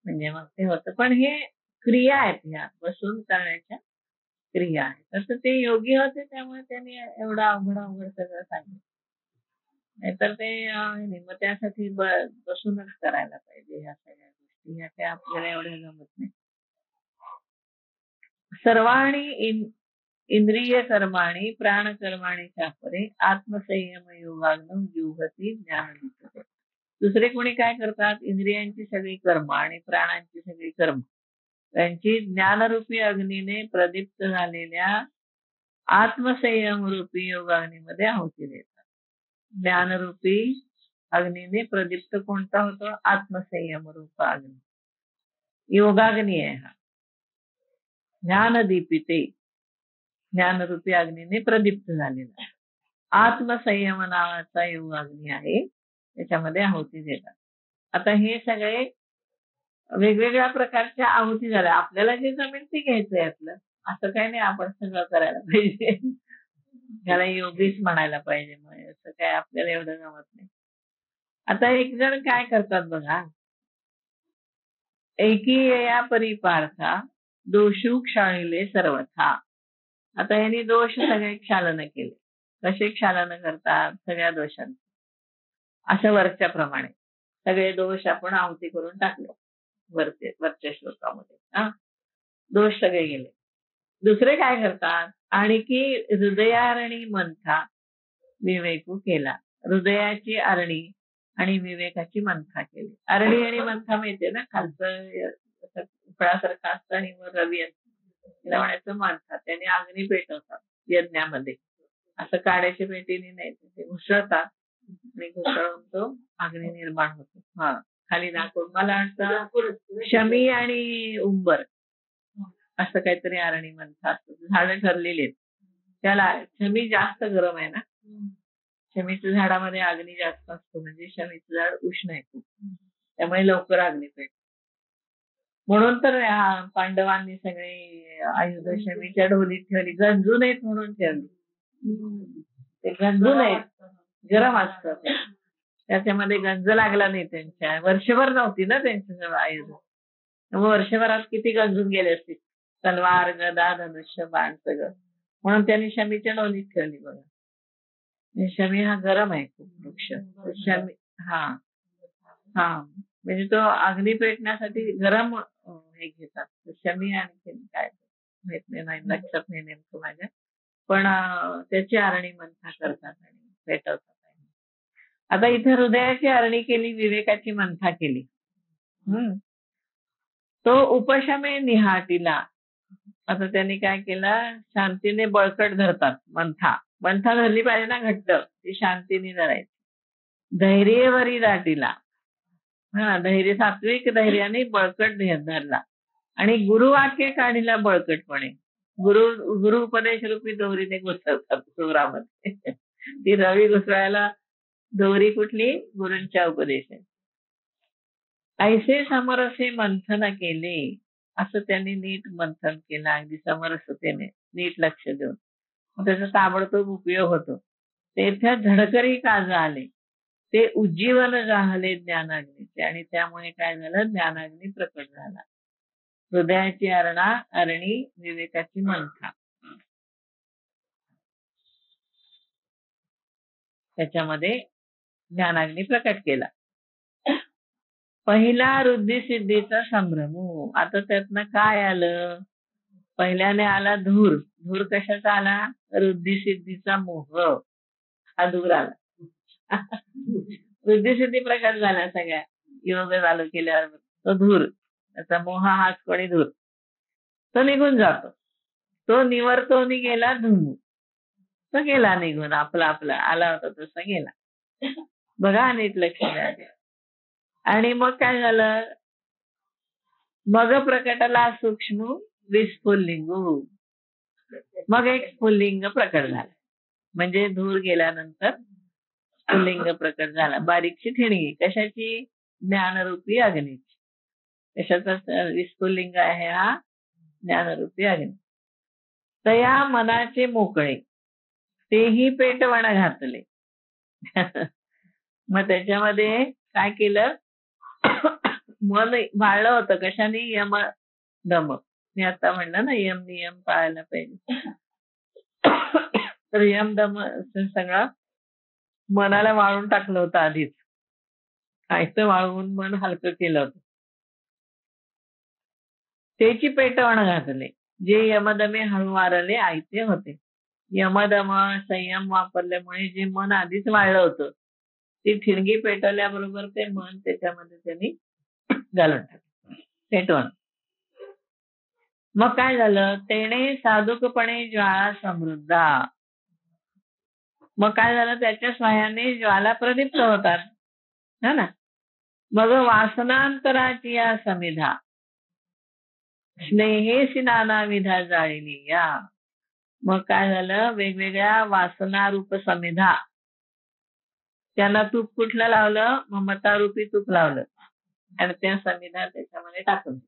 म्हणजे मग ते होतं. पण हे क्रिया आहेत, ह्या बसून करण्याच्या क्रिया आहेत. तसं ते योगी होते, त्यामुळे त्यांनी एवढं अवघड सगळं सांगितलं. नाहीतर ते मग त्यासाठी बसूनच करायला पाहिजे ह्या सगळ्या गोष्टी. ह्या काय आपल्याला एवढ्या जमत नाही. सर्वाणी इंद्रिय कर्माणी प्राणकर्माणी चापरे आत्मसंयम योगाग्नम जुहती ज्ञान दिसते. दुसरे कोणी काय करतात? इंद्रियांची सगळी कर्म आणि प्राणांची सगळी कर्म त्यांची ज्ञानरूपी अग्नीने प्रदीप्त झालेल्या आत्मसंयम रूपी योगाग्नीमध्ये आहुती देतात. ज्ञानरूपी अग्नीने प्रदीप्त कोणता होतो? आत्मसंयम रूप अग्नी, योगाग्नी आहे हा. ज्ञानदीपिते, ज्ञानरूपी अग्नीने प्रदीप्त झालेला आत्मसंयम नावाचा योगाग्नी आहे, त्याच्यामध्ये आहुती देतात. आता हे सगळे वेगवेगळ्या प्रकारच्या आहुती झाल्या. आपल्याला जे जमेल ते घ्यायचंय आपलं, असं काही नाही आपण सगळं करायला पाहिजे. त्याला योगीच म्हणायला पाहिजे. मग असं काय आपल्याला एवढं जमत नाही. आता एक जण काय करतात बघा, एकी या परिपार्था दोषू क्षाळिले सर्वथा. आता यांनी दोष सगळे क्षालन केले. कसे क्षालन करतात? सगळ्या दोषांचे, असं वरच्या प्रमाणे सगळे दोष आपण आहुती करून टाकले वरच्या श्लोकामध्ये. दोष सगळे गेले. दुसरे काय करतात? आणि की हृदयारणी मंथा विवेकू केला. हृदयाची अरणी आणि विवेकाची मंथा केली. अरणी आणि मंथा माहितीये ना, खालचं फळासारखं असतं आणि वर रवी असतं, तिला म्हणायचं मंथा. त्याने अग्नी पेटवतात यज्ञामध्ये, असं काड्याच्या पेटीने नाही, ते घुसळतात आणि घुसळून तो अग्नी निर्माण होतो. खाली दाखवून मला वाटतं शमी आणि उंबर असं काहीतरी अरणी मंथा असतं. झाडं ठरलेली आहेत. त्याला शमी जास्त गरम आहे ना, शमीच्या झाडामध्ये अग्नी जास्त असतो, म्हणजे शमीचं झाड उष्ण आहे खूप, त्यामुळे लवकर अग्नी पेटतो. म्हणून तर पांडवांनी सगळे आयुध शमीच्या ढोलीत ठेवली, गंजू नयेत म्हणून ठेवली. ते गंजू नयेत, गरम असतं ते, त्याच्यामध्ये गंज लागला नाही. त्यांच्या वर्षभर नव्हती ना त्यांच्याजवळ आयुध, त्यामुळे वर्षभरात किती गंजून गेले असतील, तलवार, गदा, धनुष्य, बाण सगळं. म्हणून त्यांनी शमीच्या ढोलीत ठेवली बघा. शमी हा गरम आहे खूप वृक्ष. शमी म्हणजे तो अग्नी पेटण्यासाठी गरम हे घेतात. शमी आणि काय माहित नाही, लक्षात नाही नेमकं माझ्या, पण त्याची अरणी मंथा करतात आणि पेटवतात. आता इथे हृदयाची अरणी केली, विवेकाची मंथा केली. तो उपशमे निहाटीला. आता त्यांनी काय केलं? शांतीने बळकट धरतात मंथा धरली पाहिजे ना घट्ट, ती शांतीने धरायची. धैर्यवरी दाटीला, धैर्य, सात्विक धैर्याने बळकट धरला. आणि गुरुवाक्य काढीला बळकटपणे. गुरु उपदेश रूपी दोरीने घुसवतात सुरामध्ये. ती रवी घुसवायला दोरी कुठली? गुरूंच्या उपदेशाची. ऐसे समरसे मंथन केले, असं त्यांनी नीट मंथन केलं, अगदी समरसतेने नीट लक्ष देऊन. त्याचा ताबडतोब उपयोग होतो. तेथे झडकरी काज आले, ते उज्जीवन झाले ज्ञानाग्नीचे, आणि त्यामुळे काय झालं? ज्ञानाग्नी प्रकट झाला. हृदयाची अरणी, विवेकाची मंथा, त्याच्यामध्ये ज्ञानाग्नी प्रकट केला. पहिला वृद्धी सिद्धीचा संभ्रम. आता त्यातनं काय आलं? पहिल्याने आला धूर. धूर कशाचा आला? वृद्धी सिद्धीचा मोह, हा धूर आला. वृद्धी सिद्धी प्रकट झाला सगळ्या योग चालू केल्यावर. तो धूर, त्याचा मोह हाच कोणी धूर, तो निघून जातो. तो निवर्तो गेला धुमू, तो गेला निघून, आपला आला होता तसा गेला. बघा नीट लक्ष द्या. आणि मग काय झालं? मग प्रकटला सूक्ष्म विस्फुल्लिंगू. मग एक स्फुल्लिंग प्रकट झाला. म्हणजे धूर गेल्यानंतर पुल्लिंग प्रकट झाला. बारीकची ठिणगी कशाची? ज्ञानरूपी अग्नीची. कशाचा स्फुल्लिंग आहे हा? ज्ञानरूपी अग्नी. तया मनाचे मोकळे तेही पेटवण घातले. मग त्याच्यामध्ये काय केलं? मन वाळलं होतं कशाने? यम दम. मी आता म्हणलं ना यम नियम पाळायला पाहिजे. तर यम दम सगळं मनाला वाळून टाकलं होतं आधीच. आयतं वाळवून मन हलकं केलं होतं. त्याची पेटवण घातले जे यमदमे हळू वारले आयते होते. यमदम संयम वापरल्यामुळे जे मन आधीच वाळलं होतं ती ठिणगी पेटवल्याबरोबर ते मन त्याच्यामध्ये त्यांनी घालून टाकलं. पेटवण. मग काय झालं? तेने साधुकपणे ज्वाळा समृद्धा. मग काय झालं? त्याच्या सहाय्याने ज्वाला प्रदीप्त होतात है ना. मग वासनांतराची या समिधा स्नेहेसी नाना विधा जाळली या. मग काय झालं? वेगवेगळ्या वासनारूप समिधा त्यांना तूप कुठलं लावलं? ममतारूपी तूप लावलं आणि त्या समिधा त्याच्यामध्ये टाकून.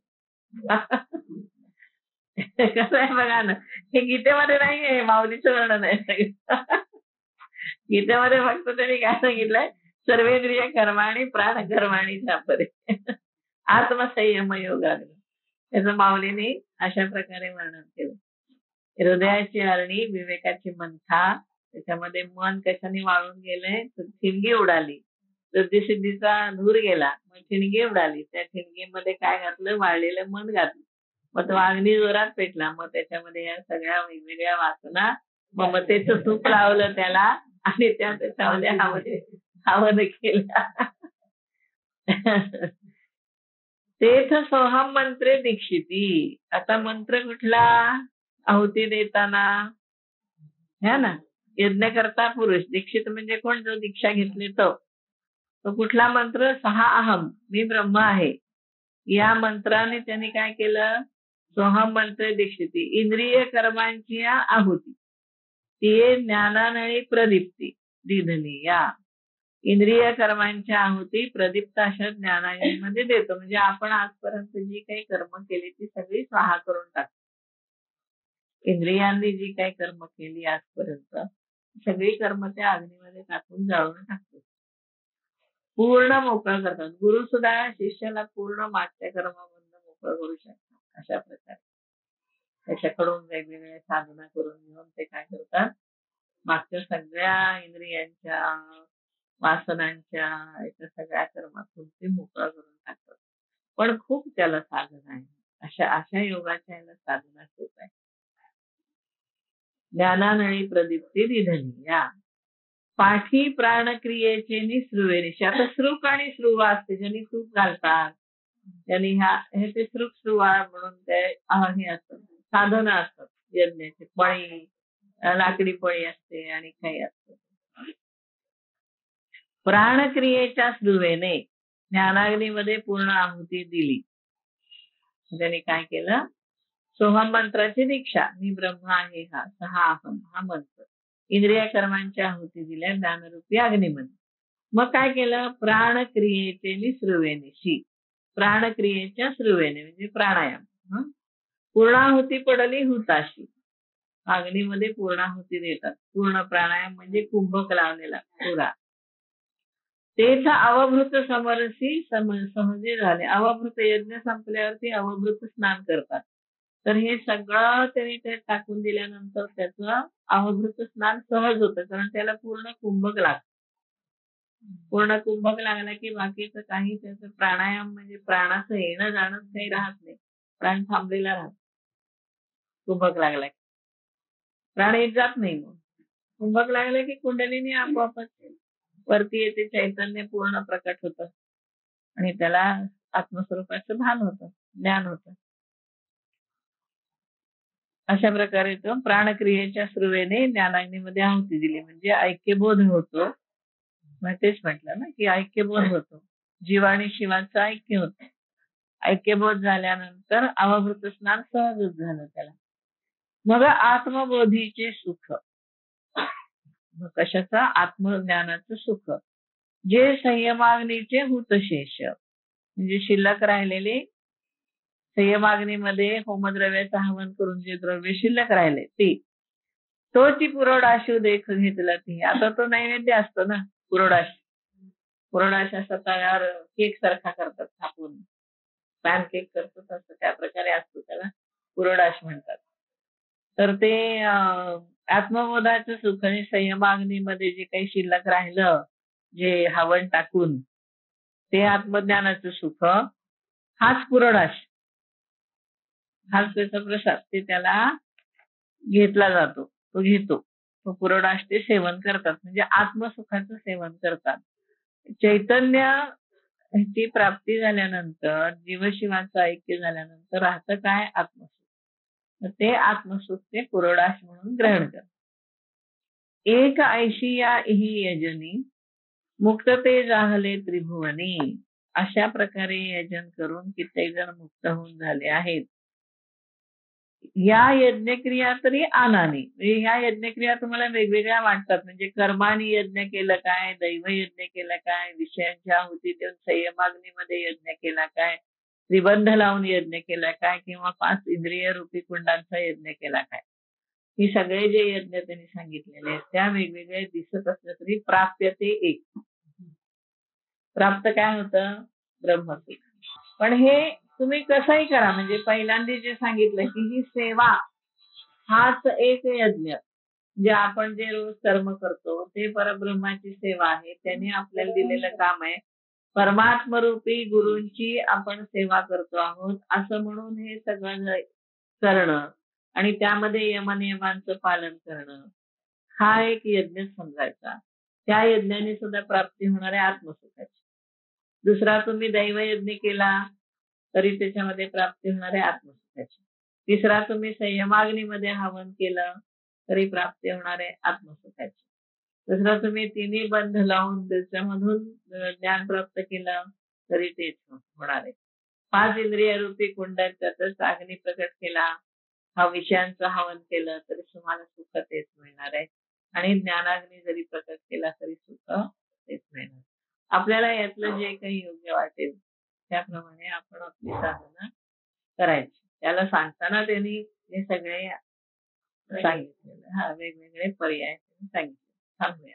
कसं आहे बघा ना, हे गीतेमध्ये नाहीये, माऊलीचं वर्णन आहे. गीतेमध्ये फक्त त्यांनी काय सांगितलंय? सर्वेंद्रिय कर्माणी प्राण कर्माणी झापरे आत्मसंयम योगाग्नी. त्याचं माऊलीने अशा प्रकारे वर्णन केलं. हृदयाची अरणी, विवेकाची मंथा, त्याच्यामध्ये मन कशाने वाळून गेलंय? तर ठिणगी उडाली. सिद्धीचा धूर गेला, मग ठिणगी उडाली. त्या ठिणगीमध्ये काय घातलं? वाळलेलं मन घातलं. मग तो अग्नी जोरात पेटला. मग त्याच्यामध्ये या सगळ्या वेगवेगळ्या वासना, ममतेचं तूप लावलं त्याला आणि त्याच्यामध्ये हवन केलं. तेथ सोहम मंत्रे दीक्षिती. आता मंत्र कुठला? आहुती देताना है ना, यज्ञ करता पुरुष. दीक्षित म्हणजे कोण? जो दीक्षा घेतली तो कुठला मंत्र? सहा अहम, मी ब्रह्म आहे. या मंत्राने त्यांनी काय केलं? सोहम मंत्रे दीक्षिती. इंद्रिय कर्मांची आहुती ती ज्ञानानळी प्रदीप्ती दिधली या. इंद्रिय कर्मांच्या आहुती प्रदीप्त अशा ज्ञानामध्ये देतो. म्हणजे आपण आजपर्यंत जी काही कर्म केली ती सगळी स्वाहा करून टाकतो. इंद्रियांनी जी काही कर्म केली आजपर्यंत सगळी कर्म त्या अग्नीमध्ये टाकून जाळून टाकतो. पूर्ण मोकळं करतात. गुरु सुद्धा शिष्याला पूर्ण मागच्या कर्मामधून मोकळं करू शकतात. अशा प्रकारे त्याच्याकडून वेगवेगळ्या साधना करून घेऊन ते काय करतात? मागच्या सगळ्या इंद्रियांच्या, वासनांच्या, याच्या सगळ्या कर्मातून ते मोकळं करून टाकतात. पण खूप त्याला साधना आहे. अशा योगाच्या याला साधना खूप आहे. ज्ञानानळी प्रदीप्ती दिधली या. पाठी प्राणक्रियेचे निसृवेनिशी. आता श्रुक आणि श्रुवा असते, ज्यांनी तूप घालतात त्यांनी हे ते श्रुक श्रुवा म्हणून ते हे असतात, साधनं असतात यज्ञाची. पळी, लाकडी पळी असते आणि काही असतं. प्राणक्रियेच्या श्रुवेने ज्ञानाग्नीमध्ये पूर्ण आहुती दिली. त्यांनी काय केलं? सोहम मंत्राची दीक्षा, मी ब्रह्म आहे हा सहा अहम हा मंत्र इंद्रिय कर्मांच्या आहुती दिल्या ज्ञानरूपी अग्नीमध्ये. मग काय केलं? प्राणक्रियेचे निसृवेनिशी. प्राणक्रियेच्या श्रुवेने म्हणजे प्राणायाम. पूर्णाहुती पडली हुताशी. अग्नीमध्ये पूर्णाहुती देतात. पूर्ण प्राणायाम म्हणजे कुंभक लावलेला पुरा. तेथ अवभृत समरसी सहजे झाले. अवभृत यज्ञ संपल्यावरती अवभृत स्नान करतात. तर हे सगळं त्यांनी ते टाकून दिल्यानंतर त्याचं अवभृत स्नान सहज होतं, कारण त्याला पूर्ण कुंभक लागतं. पूर्ण कुंभक लागला की बाकीचं काही त्याचं प्राणायाम म्हणजे प्राणाचं येणं जाणं काही राहत नाही. प्राण थांबलेला राहतो. कुंभक लागला की प्राण येत जात नाही. मग कुंभक लागला की कुंडलिनी आपोआपच वरती येते, चैतन्य पूर्ण प्रकट होतं आणि त्याला आत्मस्वरूपाचं भान होतं, ज्ञान होतं. अशा प्रकारे तो प्राणक्रियेच्या श्रुवेने ज्ञानाग्नीमध्ये आहुती दिली म्हणजे ऐक्यबोध होतो. मग तेच म्हटलं ना की ऐक्यबोध होतो, जीव आणि शिवाचं ऐक्य होतं. ऐक्यबोध झाल्यानंतर अवभृत स्नान सहजच झालं त्याला. मग आत्मबोधीचे सुख. मग कशाचं? आत्मज्ञानाचं सुख. जे संयमाग्नीचे हुतशेष, म्हणजे शिल्लक राहिलेले संयमाग्नीमध्ये होमद्रव्याचं हवन करून जे द्रव्य शिल्लक राहिले ते, तोची पुरोडाशू देख घेतला ती. आता तो नैवेद्य असतो ना पुरोडाश. पुरोडाश असा तयार केक सारखा करतात थापून, पॅन केक करतो तसं त्या प्रकारे असतो, त्याला पुरोडाश म्हणतात. तर ते आत्मबोधाचं सुख आणि संयमाग्नीमध्ये जे काही शिल्लक राहिलं जे हवन टाकून, ते आत्मज्ञानाचं सुख, हाच पुरोडाश, हाच त्याचा प्रसाद. ते त्याला घेतला जातो, तो घेतो. तो पुरोडाश ते सेवन करतात, म्हणजे आत्मसुखाचं सेवन करतात. चैतन्याची प्राप्ती झाल्यानंतर, जीवशिवाचं ऐक्य झाल्यानंतर राहतं काय? आत्मसुख. तर ते आत्मसुख ते पुरोडाश म्हणून ग्रहण करतात. एक ऐशी या ही यजनी मुक्तते जाहले त्रिभुवनी. अशा प्रकारे यजन करून कित्येक जण मुक्त होऊन झाले आहेत. या यज्ञक्रिया तरी आनानी, म्हणजे ह्या यज्ञक्रिया तुम्हाला वेगवेगळ्या वाटतात. म्हणजे कर्मानी यज्ञ केलं काय, दैव यज्ञ केलं काय, विषयांची आहुती देऊन संयमाग्नीमध्ये यज्ञ केला काय, त्रिबंध लावून यज्ञ केला काय, किंवा 5 इंद्रिय रूपी कुंडांचा यज्ञ केला काय. ही सगळे जे यज्ञ त्यांनी सांगितलेले आहेत त्या वेगवेगळे दिसत असलं तरी प्राप्य ते एक. प्राप्त काय होतं? ब्रह्मसुख. पण हे तुम्ही कसंही करा, म्हणजे पहिल्यांदा जे सांगितलं की ही सेवा हाच एक यज्ञ, म्हणजे आपण जे रोज कर्म करतो ते परब्रह्माची सेवा आहे. त्याने आपल्याला दिलेलं काम आहे. परमात्मरूपी गुरूंची आपण सेवा करतो आहोत असं म्हणून हे सगळं करणं आणि त्यामध्ये यमनियमांचं पालन करणं, हा एक यज्ञ समजायचा. त्या यज्ञाने सुद्धा प्राप्ती होणार आहे आत्मसुखाची. दुसरा तुम्ही दैवयज्ञ केला तरी त्याच्यामध्ये प्राप्ती होणार आहे आत्मसुखाची. तिसरा तुम्ही संयमाग्नीमध्ये हवन केलं तरी प्राप्ती होणार आहे आत्मसुखाची. दुसरा तुम्ही तिन्ही बंध लावून त्याच्यामधून ज्ञान प्राप्त केलं तरी तेच होणार आहे. 5 इंद्रिय रूपी कुंडाच्यातच अग्नी प्रकट केला, हा विषयांचं हवन केलं तरी तुम्हाला सुख तेच मिळणार आहे. आणि ज्ञानाग्नी जरी प्रकट केला तरी सुख तेच मिळणार. आपल्याला यातलं जे काही योग्य वाटेल त्याप्रमाणे आपण आपली साधना करायची. त्याला सांगताना त्यांनी हे सगळे सांगितलेलं, हा वेगवेगळे पर्याय सांगितले. थांबूया.